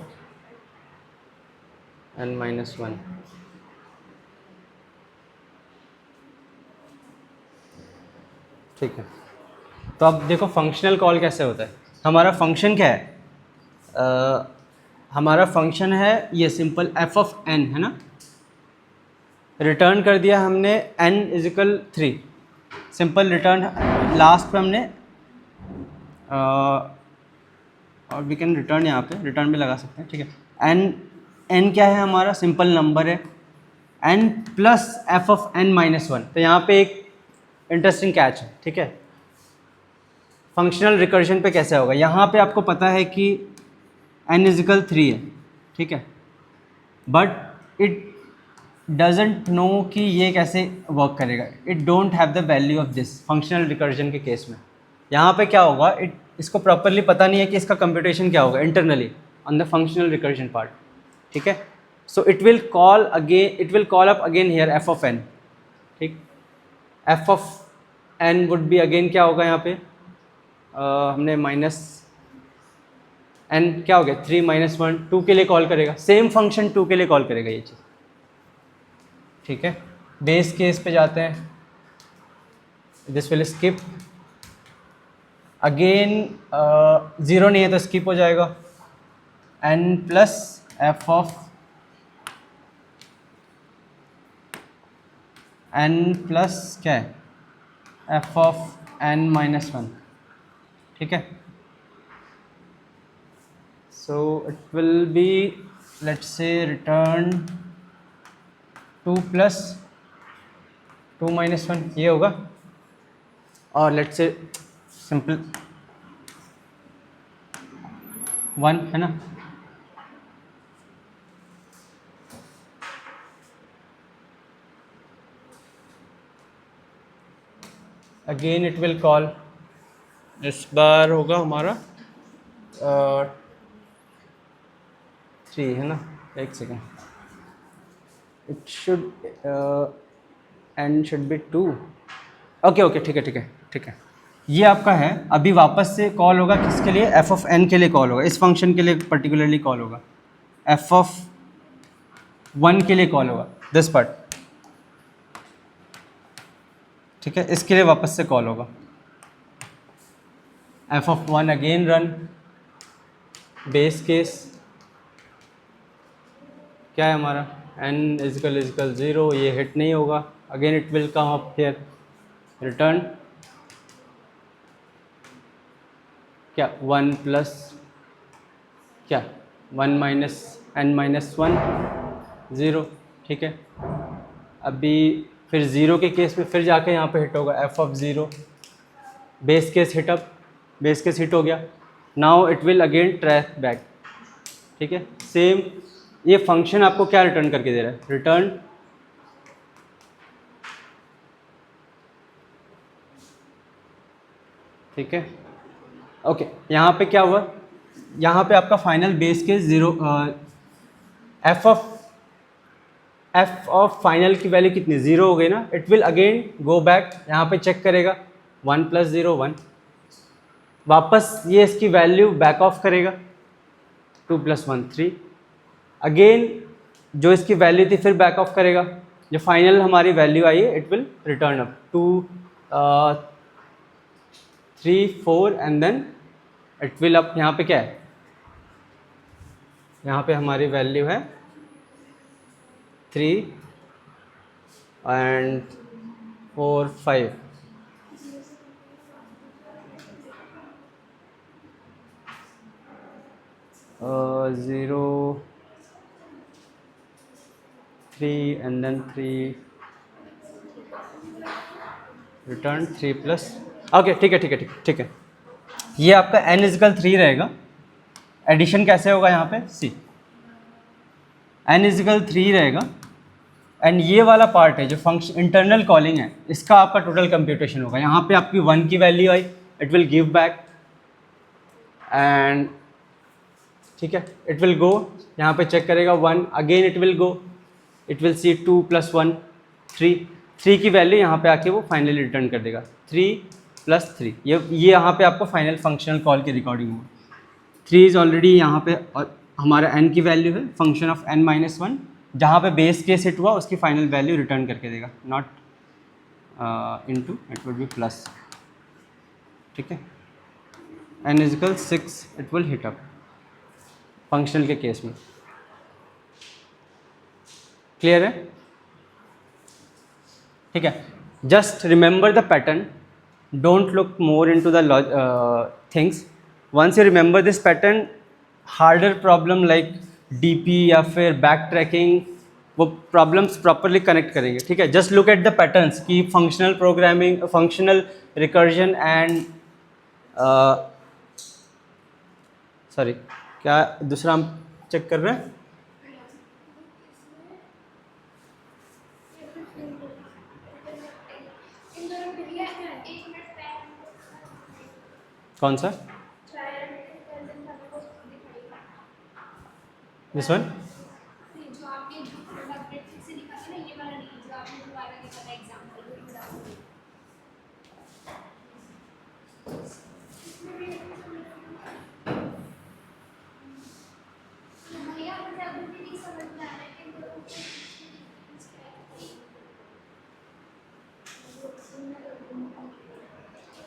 n minus 1, ठीक है। तो अब देखो फंक्शनल कॉल कैसे होता है। हमारा फंक्शन क्या है? हमारा फंक्शन है ये सिंपल f ऑफ n, है ना। रिटर्न कर दिया हमने n is equal 3, simple return, last पे हमने और वी कैन रिटर्न, यहाँ पे रिटर्न भी लगा सकते हैं, ठीक है। n क्या है हमारा, सिंपल नंबर है, n plus f of n minus 1। तो यहाँ पे एक इंटरेस्टिंग कैच है, ठीक है। फंक्शनल रिकर्शन पे कैसे होगा, यहाँ पे आपको पता है कि n इज इक्वल 3 है, ठीक है, बट इट डजेंट नो कि ये कैसे वर्क करेगा, it don't have the value of this. Functional recursion के केस में यहाँ पे क्या होगा, इसको प्रॉपरली पता नहीं है कि इसका कंप्यूटेशन क्या होगा internally on the functional recursion part, ठीक है। So it will call again, it will call up again here F of N, ठीक। F of N would be again क्या होगा यहाँ पे, हमने माइनस एन क्या हो गया 3 माइनस 1, 2 के लिए कॉल करेगा, सेम फंक्शन 2 के लिए कॉल करेगा ये चीज़, ठीक है। बेस केस पे जाते हैं, दिस विल स्किप अगेन, 0 नहीं है तो स्किप हो जाएगा, n plus f of n plus क्या है, एफ ऑफ एन माइनस 1, ठीक है। So it will be let's say return 2 plus 2 minus 1 ये होगा, और लेट्स से सिंपल 1 है ना, अगेन इट विल कॉल, इस बार होगा हमारा 3 है ना, एक second, it should an should be 2, okay okay ठीक है ठीक है ठीक है। ये आपका है, अभी वापस से कॉल होगा किसके लिए, एफ ऑफ एन के लिए कॉल होगा, इस फंक्शन के लिए पर्टिकुलरली कॉल होगा, एफ ऑफ 1 के लिए कॉल होगा, दिस पार्ट, ठीक है, इसके लिए वापस से कॉल होगा, F of 1 again run, base case क्या है हमारा, एन इजिकल 0, ये हिट नहीं होगा, again it will come up here, return क्या 1 प्लस क्या 1 माइनस एन माइनस 1 0, ठीक है। अभी फिर 0 के केस में फिर जाके यहाँ पे हिट होगा F of 0, base case hit up, base case hit हो गया, now it will again track back, ठीक है। सेम ये फंक्शन आपको क्या रिटर्न करके दे रहा है, रिटर्न ठीक है, ओके। यहाँ पे क्या हुआ, यहाँ पे आपका final base case 0, F of final की वैल्यू कितनी 0 हो गई ना, it will again go back, यहाँ पे चेक करेगा 1 प्लस 0 1, वापस ये इसकी वैल्यू बैक ऑफ करेगा 2 प्लस 1 3, अगेन जो इसकी वैल्यू थी फिर बैक ऑफ करेगा, जो फाइनल हमारी वैल्यू आई है it will return up 2 3 4 and then it will up, यहाँ पे क्या है, यहाँ पे हमारी वैल्यू है 3 and 4 5, zero 3 and then 3 return 3 plus, okay ठीक है ठीक है ठीक है ठीक है। ये आपका n इजिकल 3 रहेगा, एडिशन कैसे होगा यहाँ पे सी, n इजिकल 3 रहेगा, एंड ये वाला पार्ट है जो फंक्शन इंटरनल कॉलिंग है, इसका आपका टोटल कंप्यूटेशन होगा, यहाँ पे आपकी 1 की value I, it will give back and ठीक है, इट विल गो, यहाँ पे चेक करेगा 1, again it will go, it will see 2 plus 1 3 की वैल्यू यहाँ पे आके वो फाइनली रिटर्न कर देगा 3 प्लस 3, ये यहाँ पे आपको फाइनल फंक्शनल कॉल की रिकॉर्डिंग होगा, 3 इज़ ऑलरेडी यहाँ पे, और हमारा n की वैल्यू है फंक्शन ऑफ n माइनस 1, जहाँ पे बेस केस हिट हुआ उसकी फाइनल वैल्यू रिटर्न करके देगा, not into, it will be plus, ठीक है। n is equal 6 it will hit up functional के केस में, क्लियर है, ठीक है। Just remember the pattern, don't look more into the things, once you remember this pattern, harder problem like DP या फिर बैक ट्रैकिंग, वो प्रॉब्लम्स प्रॉपरली कनेक्ट करेंगे, ठीक है। Just look at the patterns की functional programming, functional recursion and sorry क्या दूसरा हम चेक कर रहे हैं, कौन सा, दिस वन,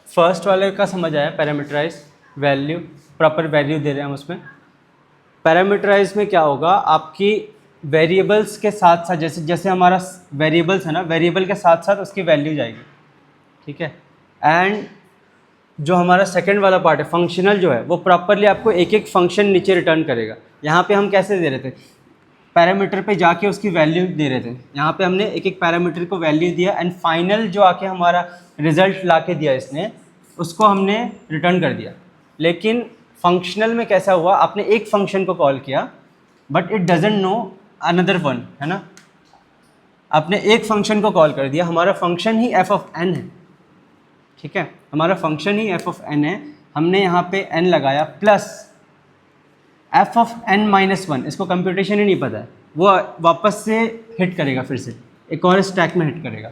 फर्स्ट वाले का समझ आया, पैरामीटराइज वैल्यू, प्रॉपर वैल्यू दे रहे हैं हम उसमें। पैरामीटराइज में क्या होगा, आपकी वेरिएबल्स के साथ साथ, जैसे जैसे हमारा वेरिएबल्स है ना, वेरिएबल के साथ साथ उसकी वैल्यू जाएगी, ठीक है। एंड जो हमारा सेकंड वाला पार्ट है फंक्शनल जो है, वो प्रॉपरली आपको एक एक फंक्शन नीचे रिटर्न करेगा। यहाँ पे हम कैसे दे रहे थे, पैरामीटर पे जाके उसकी वैल्यू दे रहे थे, यहाँ पे हमने एक एक पैरामीटर को वैल्यू दिया एंड फाइनल जो आके हमारा रिजल्ट ला के दिया इसने, उसको हमने रिटर्न कर दिया। लेकिन फंक्शनल में कैसा हुआ, आपने एक फंक्शन को कॉल किया but it doesn't know another one, है ना। आपने एक फंक्शन को कॉल कर दिया, हमारा फंक्शन ही एफ ऑफ एन है, ठीक है, हमारा फंक्शन ही एफ ऑफ एन है। हमने यहाँ पे एन लगाया plus f of n minus one, इसको कंप्यूटेशन ही नहीं पता है, वो वापस से हिट करेगा, फिर से एक और स्टैक में हिट करेगा,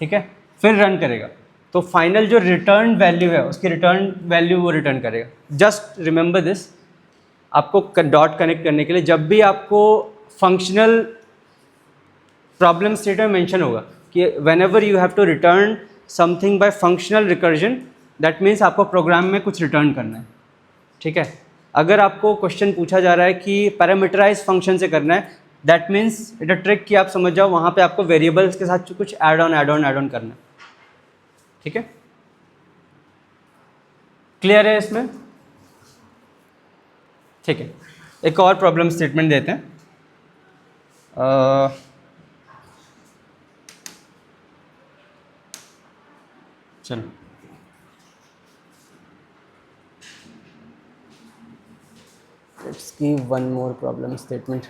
ठीक है, फिर रन करेगा। तो फाइनल जो रिटर्न वैल्यू है, उसकी रिटर्न वैल्यू वो रिटर्न करेगा। जस्ट रिमेंबर दिस, आपको डॉट कनेक्ट करने के लिए जब भी आपको फंक्शनल प्रॉब्लम स्टेट में मेंशन होगा कि whenever you have to return something by functional recursion, that means आपको प्रोग्राम में कुछ रिटर्न करना है, ठीक है। अगर आपको क्वेश्चन पूछा जा रहा है कि पैरामीटराइज फंक्शन से करना है, that means it a trick कि आप समझ जाओ, वहाँ पे आपको वेरिएबल्स के साथ कुछ ऐड ऑन करना है, ठीक है। क्लियर है इसमें? ठीक है, एक और प्रॉब्लम स्टेटमेंट देते हैं। चलो, let's give one more problem statement.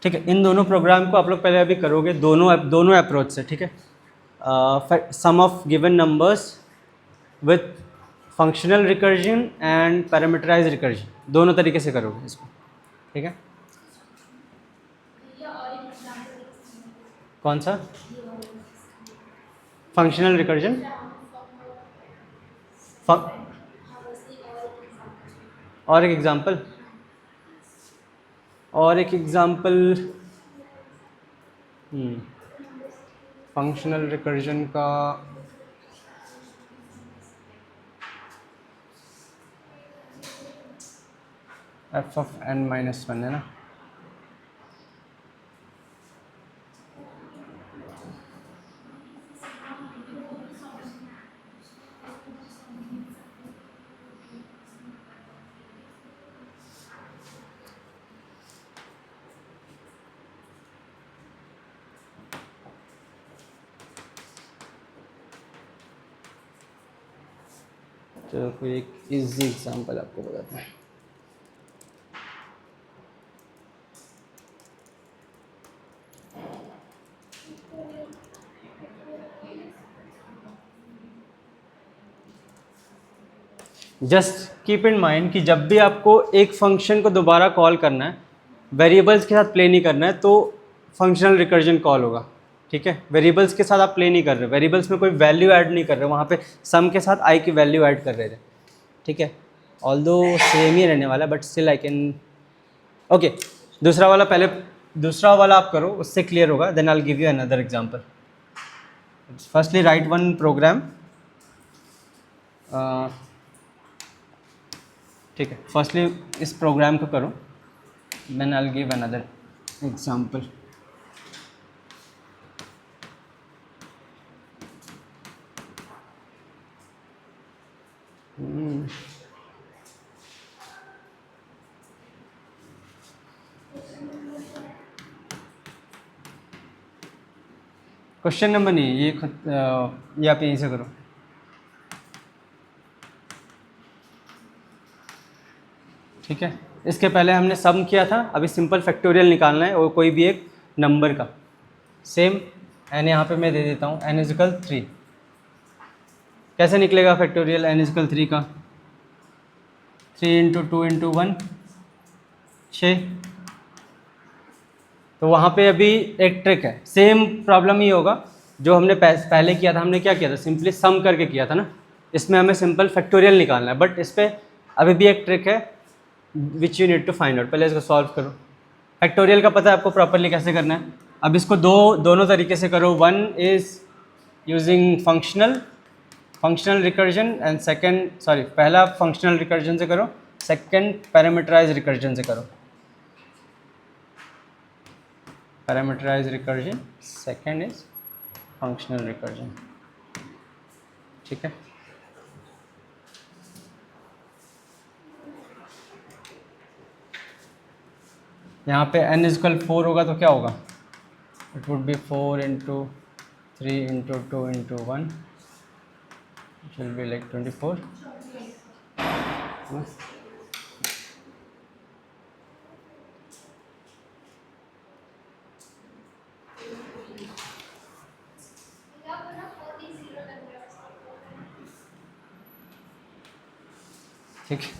ठीक है, इन दोनों प्रोग्राम को आप लोग पहले अभी करोगे, दोनों अप्रोच से, ठीक है। Sum of given numbers with functional recursion and parameterise recursion, दोनों तरीके से करोगे इसको, ठीक है। कौन सा? फंक्शनल रिकर्जन, और एक एग्जांपल, फंक्शनल रिकर्जन का f of n minus one है ना। चलो कोई एक इजी एग्जांपल आपको बताते हैं। जस्ट कीप इन माइंड कि जब भी आपको एक फंक्शन को दोबारा कॉल करना है, वेरिएबल्स के साथ प्ले नहीं करना है, तो फंक्शनल रिकर्जन कॉल होगा, ठीक है। वेरिएबल्स के साथ आप प्ले नहीं कर रहे, वेरिएबल्स में कोई वैल्यू ऐड नहीं कर रहे, वहाँ पे सम के साथ आई की वैल्यू ऐड कर रहे थे, ठीक है। ऑल्दो सेम ही रहने वाला, but still I can, okay. दूसरा वाला आप करो, उससे क्लियर होगा, then I will give you another example. Firstly write one program, ठीक है। फर्स्टली इस प्रोग्राम को करो, देन आई विल गिव अनदर एग्जांपल। क्वेश्चन नंबर नहीं, ये ये आप यहीं से करो। ठीक है, इसके पहले हमने सम किया था, अभी सिंपल फैक्टोरियल निकालना है और कोई भी एक नंबर का। सेम एन यहाँ पे मैं दे देता हूँ, एन इजिकल 3। कैसे निकलेगा फैक्टोरियल एन इजिकल 3 का? 3 इंटू 2 इंटू 1 6। तो वहाँ पे अभी एक ट्रिक है, सेम प्रॉब्लम ही होगा जो हमने पहले किया था। हमने क्या किया था, सिंपली सम करके किया था ना। इसमें हमें सिंपल फैक्टोरियल निकालना है, बट इस पर अभी भी एक ट्रिक है which you need to find out. पहले इसको सॉल्व करो। फैक्टोरियल का पता है आपको प्रॉपरली कैसे करना है। अब इसको दोनों तरीके से करो। One is using functional recursion and second, sorry, पहला फंक्शनल रिकर्जन से करो, सेकंड पैरामीटराइज रिकर्जन से करो। Parameterize recursion, second is functional recursion. ठीक है, यहाँ पे n इजकल 4 होगा तो क्या होगा? It would be 4 into 3 into 2 into 1, it will be like 24। ठीक है,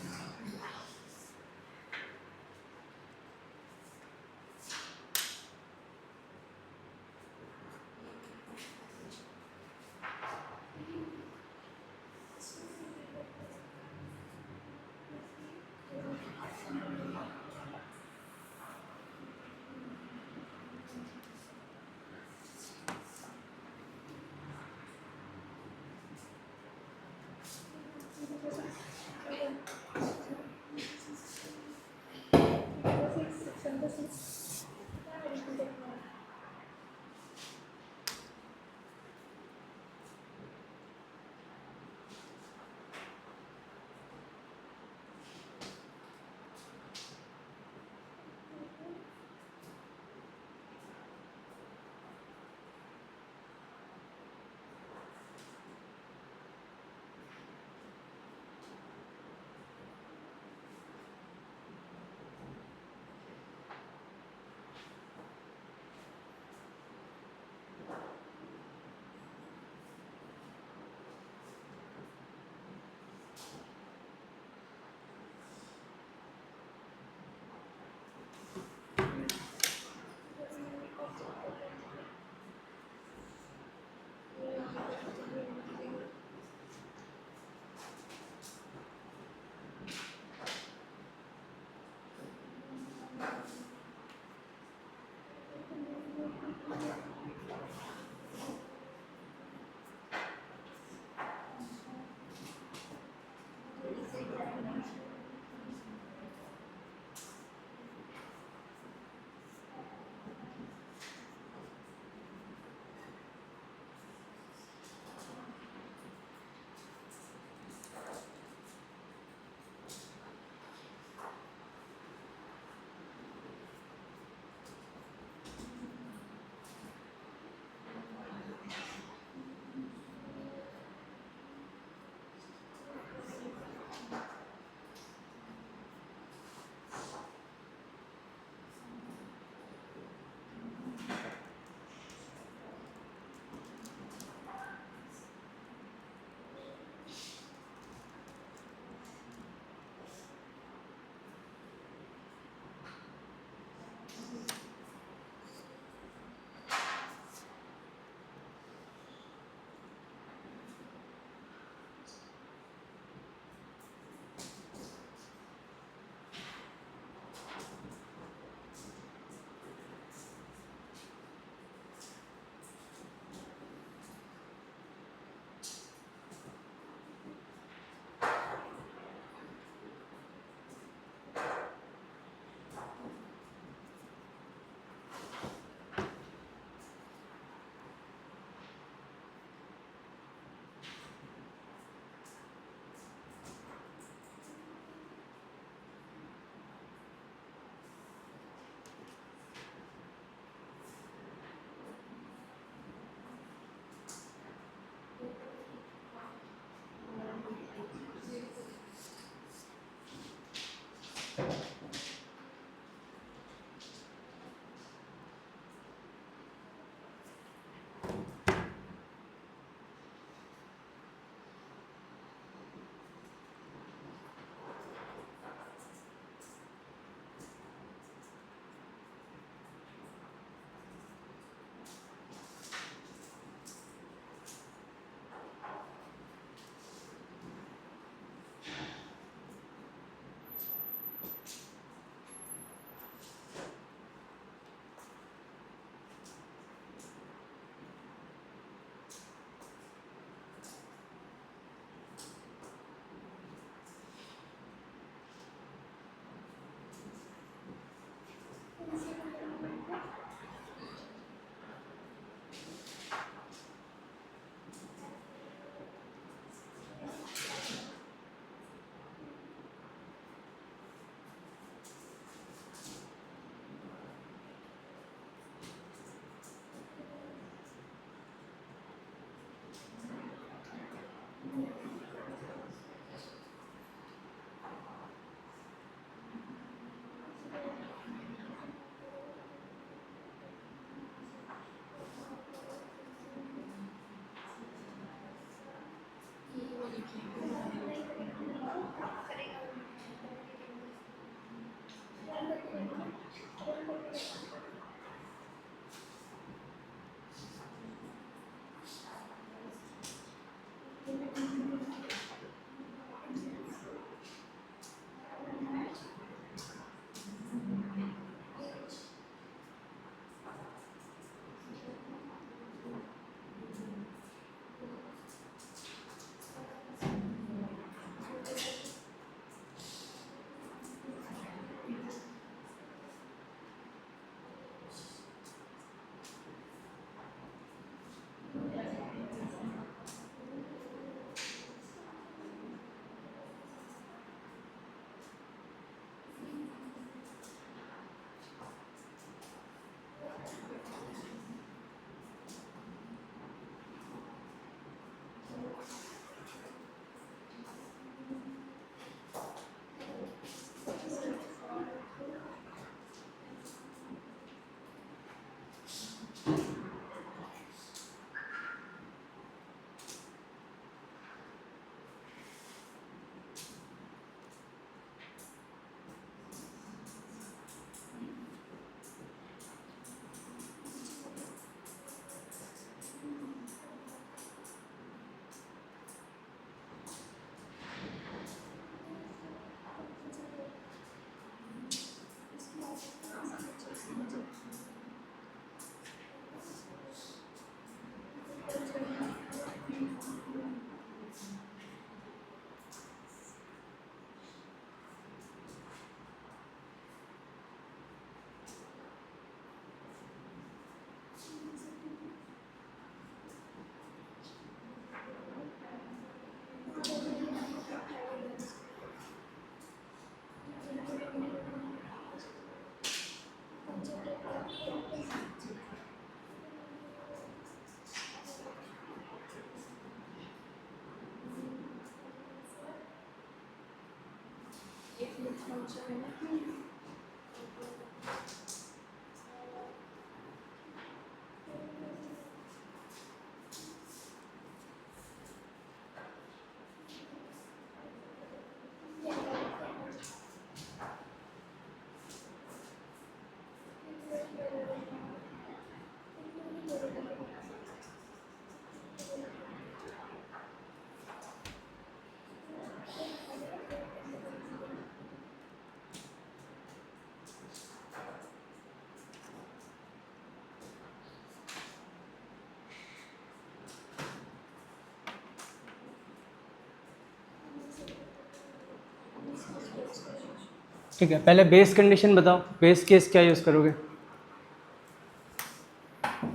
ठीक है, पहले बेस कंडीशन बताओ, बेस केस क्या यूज़ करोगे?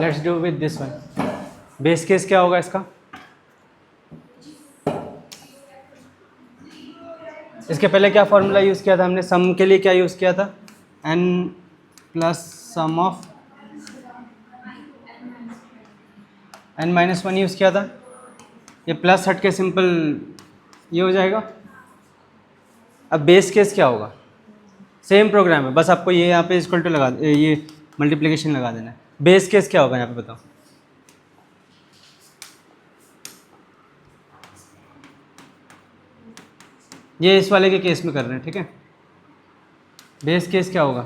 Let's do with this one. Base case क्या होगा इसका? इसके पहले क्या फॉर्मूला यूज़ किया था हमने? सम के लिए क्या यूज़ किया था? n plus sum of n minus one use किया था। ये प्लस हट के सिंपल ये हो जाएगा। अब बेस केस क्या होगा? सेम प्रोग्राम है, बस आपको ये यहाँ पे इक्वल टू लगा ये मल्टीप्लिकेशन लगा देना है। बेस केस क्या होगा यहाँ पे बताओ? ये इस वाले के केस में कर रहे हैं, ठीक है। बेस केस क्या होगा?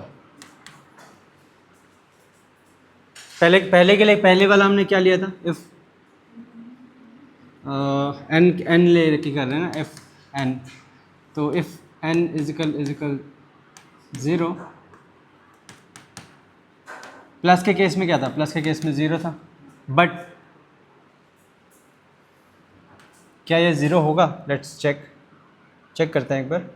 पहले के लिए पहले वाला हमने क्या लिया था? इफ एन ले के कर रहे हैं ना, एफ एन। तो इफ एन इजिकल 0, प्लस के केस में क्या था? प्लस के केस में 0 था, बट क्या ये 0 होगा? लेट्स चेक करते हैं एक बार।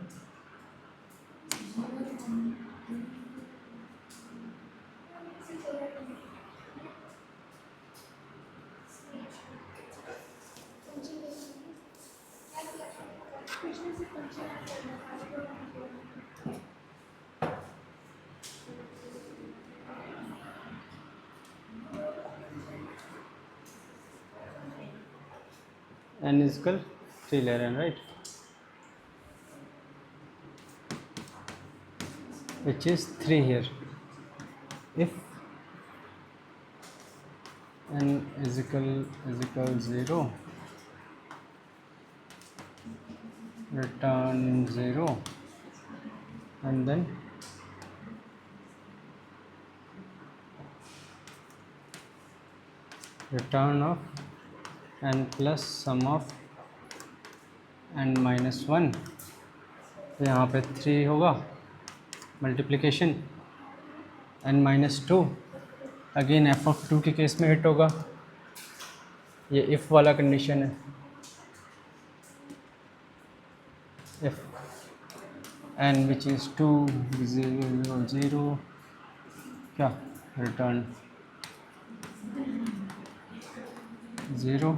n is equal 3 ले रहे हैं, right, which is 3 here. If n is equal 0, return 0 and then return of n plus sum of n minus 1, तो यहाँ पे 3 होगा multiplication n minus 2, again F of 2 के केस में हिट होगा, ये इफ़ वाला कंडीशन है, इफ n विच इज़ 2 0 0 क्या रिटर्न 0,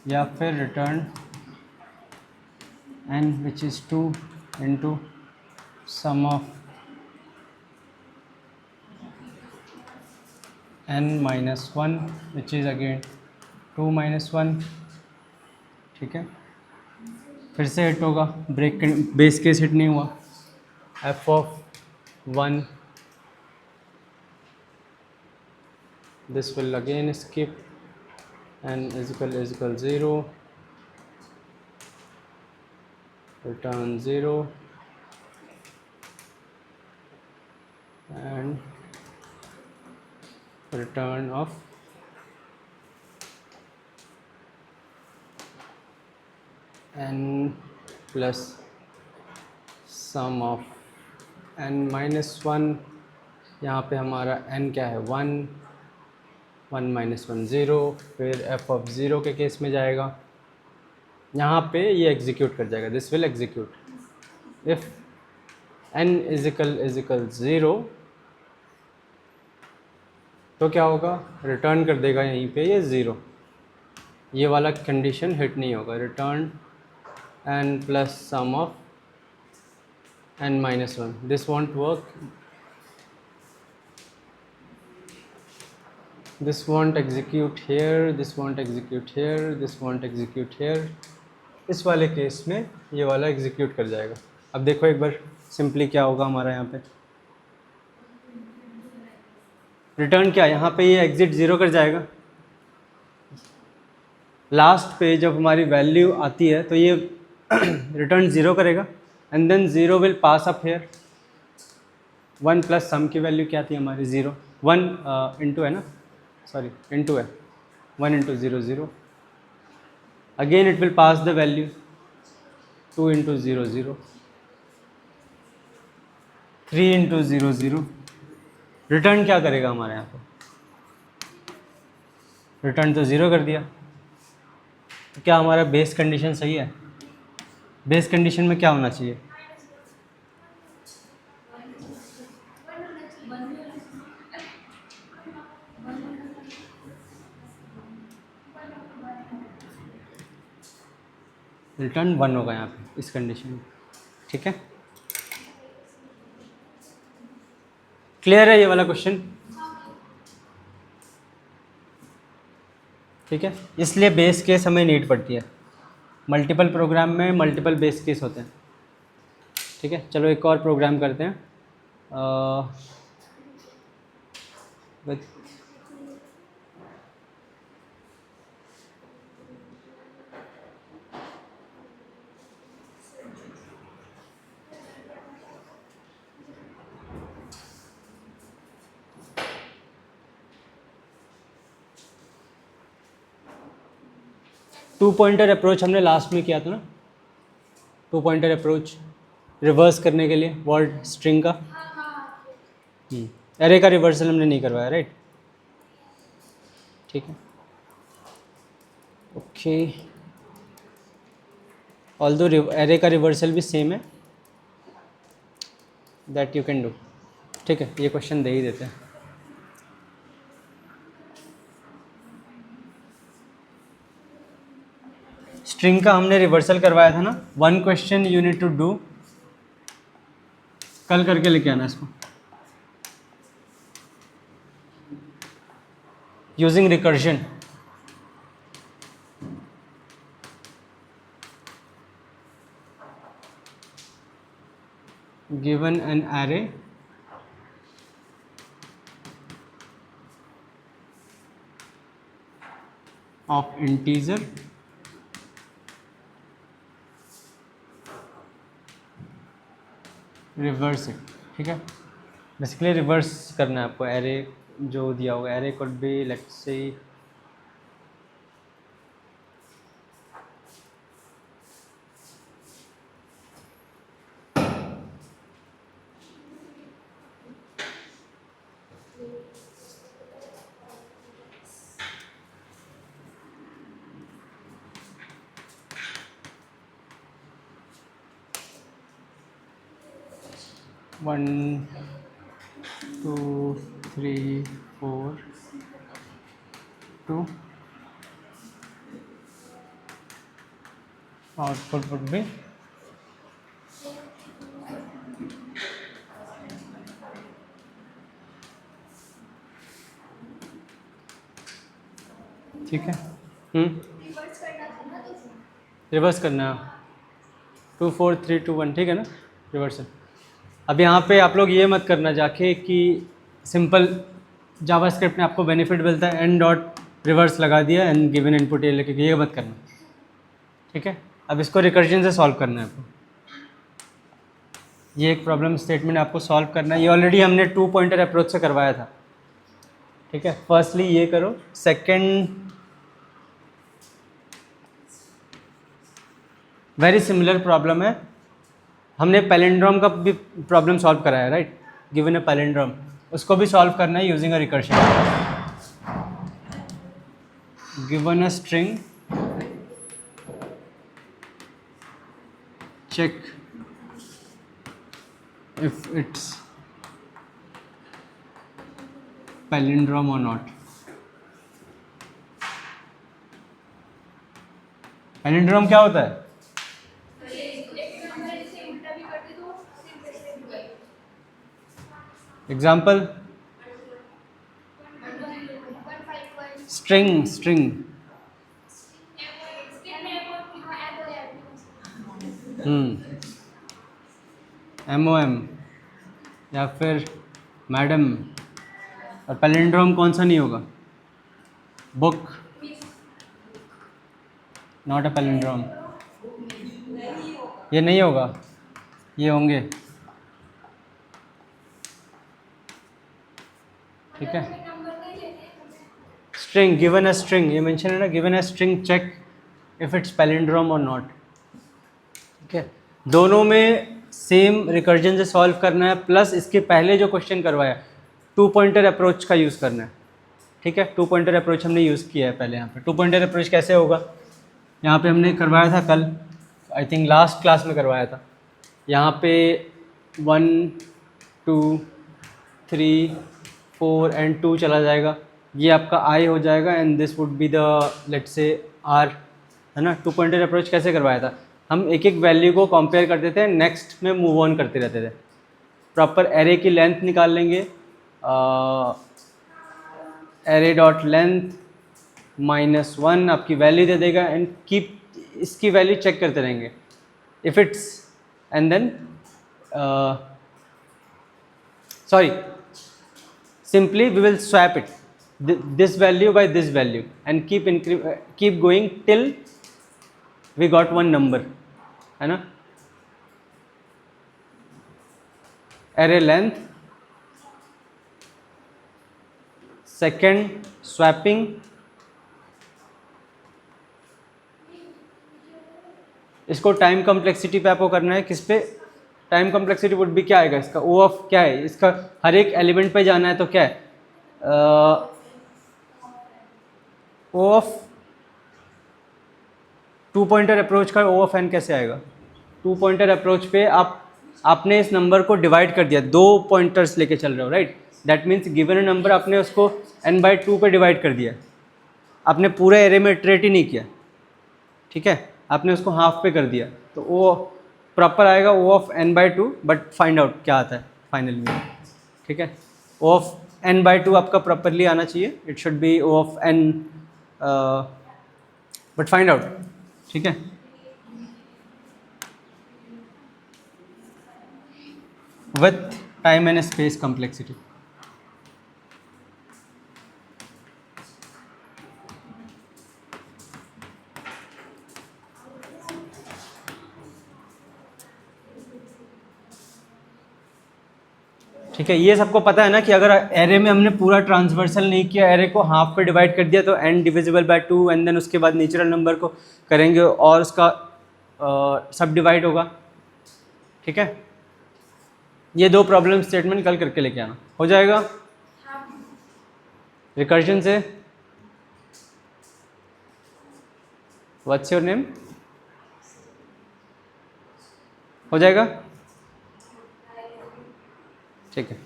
या फिर return n which is 2 into sum of n minus 1 which is again 2 minus 1, ठीक है। फिर से हिट होगा, ब्रेक बेस केस हिट नहीं हुआ, F of 1 this will again skip, n is equal 0, return 0 and return of n plus sum of n minus 1, यहाँ पे हमारा n क्या है 1, 1 माइनस 1 0, फिर एफ ऑफ 0 के केस में जाएगा, यहाँ पे ये एग्जीक्यूट कर जाएगा, this will execute if n is equal 0, तो क्या होगा, रिटर्न कर देगा यहीं पे ये 0, ये वाला कंडीशन हिट नहीं होगा, return n plus sum of n minus 1, this won't work, this won't execute here, this won't execute here, this won't execute here, इस वाले केस में ये वाला एग्जीक्यूट कर जाएगा। अब देखो एक बार सिंपली क्या होगा हमारा यहाँ पे, रिटर्न क्या, यहाँ पे ये एग्जिट 0 कर जाएगा, लास्ट पे जब हमारी वैल्यू आती है तो ये रिटर्न 0 करेगा and then 0 will pass up here, 1 plus sum की वैल्यू क्या थी हमारी 0, 1 इंटू है ना, सॉरी इंटू है, 1 into 0 0, again it will pass the value 2 into 0 0, 3 into 0 0, return क्या करेगा हमारे यहाँ पे, रिटर्न तो 0 कर दिया, तो क्या हमारा बेस कंडीशन सही है, बेस कंडीशन में क्या होना चाहिए, रिटर्न 1 होगा यहाँ पे इस कंडीशन में, ठीक है। क्लियर है ये वाला क्वेश्चन, ठीक है, इसलिए बेस केस हमें नीड पड़ती है, मल्टीपल प्रोग्राम में मल्टीपल बेस केस होते हैं, ठीक है। चलो एक और प्रोग्राम करते हैं, विथ 2 पॉइंटर अप्रोच हमने लास्ट में किया था ना, 2 पॉइंटर अप्रोच रिवर्स करने के लिए वर्ड स्ट्रिंग का, एरे का रिवर्सल हमने नहीं करवाया, राइट, ठीक है, ओके। ऑल्दो एरे का रिवर्सल भी सेम है, दैट यू कैन डू, ठीक है, ये क्वेश्चन दे ही देते हैं। स्ट्रिंग का हमने रिवर्सल करवाया था ना, 1 question you need to do, कल करके लेके आना इसको, using recursion, given an array of integer reverse it, ठीक है। बेसिकली रिवर्स करना है आपको एरे जो दिया होगा। एरे कुड बी लेट्स से 1 2 3 4 2 आउटपुट वुड बी ठीक है। रिवर्स करना है 2 4 3 2 1, ठीक है ना, रिवर्सल। अब यहाँ पे आप लोग ये मत करना जाके कि सिंपल जावास्क्रिप्ट में आपको बेनिफिट मिलता है एन डॉट रिवर्स लगा दिया एंड गिवन इनपुट ये लेके, ये मत करना, ठीक है। अब इसको रिकर्जन से सॉल्व करना है आपको। ये एक प्रॉब्लम स्टेटमेंट आपको सॉल्व करना है। ये ऑलरेडी हमने 2 पॉइंटर अप्रोच से करवाया था, ठीक है। फर्स्टली ये करो, सेकंड वेरी सिमिलर प्रॉब्लम है, हमने पैलिंड्रोम का भी प्रॉब्लम सॉल्व कराया, राइट। गिवन अ पैलिंड्रोम, उसको भी सॉल्व करना है using a recursion. Given a string, check if it's palindrome or not. palindrome क्या होता है? एग्जाम्पल स्ट्रिंग MOM या फिर मैडम। और पैलिंड्रोम कौन सा नहीं होगा? Book, not a palindrome. ये नहीं होगा, ये होंगे, ठीक है। स्ट्रिंग, गिवन अ स्ट्रिंग, ये मेंशन है ना, given a string check if it's palindrome और नॉट, ठीक है। दोनों में सेम रिकर्जन से सॉल्व करना है, प्लस इसके पहले जो क्वेश्चन करवाया 2 पॉइंटर अप्रोच का यूज़ करना है, ठीक है। 2 पॉइंटर अप्रोच हमने यूज़ किया है पहले। यहाँ पे 2 पॉइंटर अप्रोच कैसे होगा, यहाँ पे हमने करवाया था कल, आई थिंक लास्ट क्लास में करवाया था। यहाँ पे 1 2 3 4 एंड 2 चला जाएगा, ये आपका आई हो जाएगा and this would be the let's say r, है ना। 2 पॉइंटर अप्रोच कैसे करवाया था, हम एक एक वैल्यू को कंपेयर करते थे, नेक्स्ट में मूव ऑन करते रहते थे। प्रॉपर एरे की लेंथ निकाल लेंगे, एरे डॉट लेंथ -1 आपकी वैल्यू दे देगा एंड कीप इसकी वैल्यू चेक करते रहेंगे if it's and then sorry, simply we will swap it this value by this value and keep going till we got one number, है ना। array length, second swapping, इसको टाइम कम्प्लेक्सिटी पे आपको करना है। किस पे? टाइम कम्प्लेक्सिटी वुड भी क्या आएगा इसका, ओ ऑफ क्या है इसका, हर एक एलिमेंट पे जाना है तो क्या है, ओ ऑफ 2 पॉइंटर अप्रोच का ओ ऑफ एन कैसे आएगा। 2 पॉइंटर अप्रोच पे आपने इस नंबर को डिवाइड कर दिया, 2 पॉइंटर्स लेके चल रहे हो, right. That means given a number आपने उसको n/2 पे डिवाइड कर दिया, आपने पूरे एरे में इटरेट ही नहीं किया, ठीक है, आपने उसको हाफ पे कर दिया, तो वो प्रॉपर आएगा O of n/2, but find out क्या आता है फाइनल में, ठीक है। ओ ऑफ n/2 आपका प्रॉपरली आना चाहिए, it should be O of n, but find out, ठीक है। With time and space complexity. ठीक है, ये सबको पता है ना कि अगर एरे में हमने पूरा ट्रांसवर्सल नहीं किया, एरे को हाफ पे डिवाइड कर दिया तो n divisible by 2 and then उसके बाद नेचुरल नंबर को करेंगे और उसका सब डिवाइड होगा। ठीक है, ये दो प्रॉब्लम स्टेटमेंट कल करके लेके आना, हो जाएगा। रिकर्जन से व्हाट्स योर नेम, हो जाएगा। ठीक है,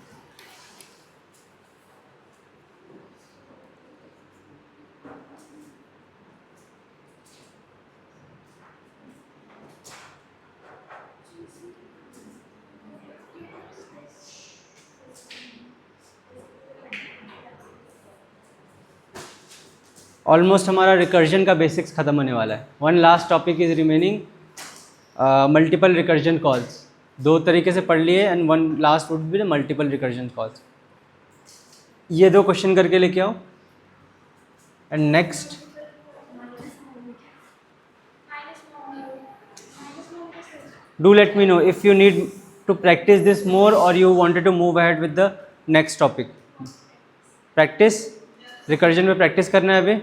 ऑलमोस्ट हमारा रिकर्जन का बेसिक्स खत्म होने वाला है। One last topic is remaining, multiple recursion calls. दो तरीके से पढ़ लिए and one last would be the multiple recursion calls. ये दो क्वेश्चन करके लेके आओ and next do let me know if you need to practice this more or you wanted to move ahead with the next topic. Practice recursion में practice करना है अभी।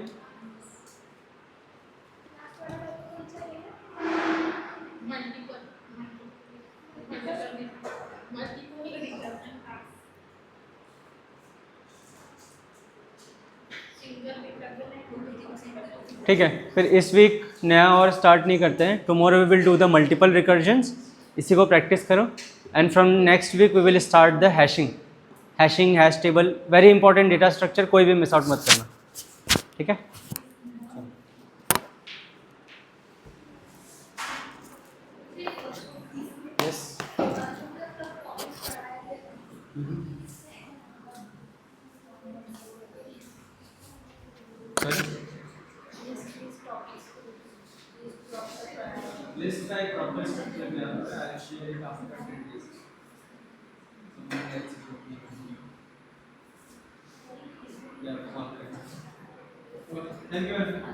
ठीक है, फिर इस वीक नया और स्टार्ट नहीं करते हैं। Tomorrow we will do the multiple recursions, इसी को प्रैक्टिस करो and from next week we will start the hashing. Hashing, hash table, very important data structure, कोई भी मिस आउट मत करना। ठीक है, list type proper structure में I'll share it after 10 days. Something else is looking. Yeah, thank you.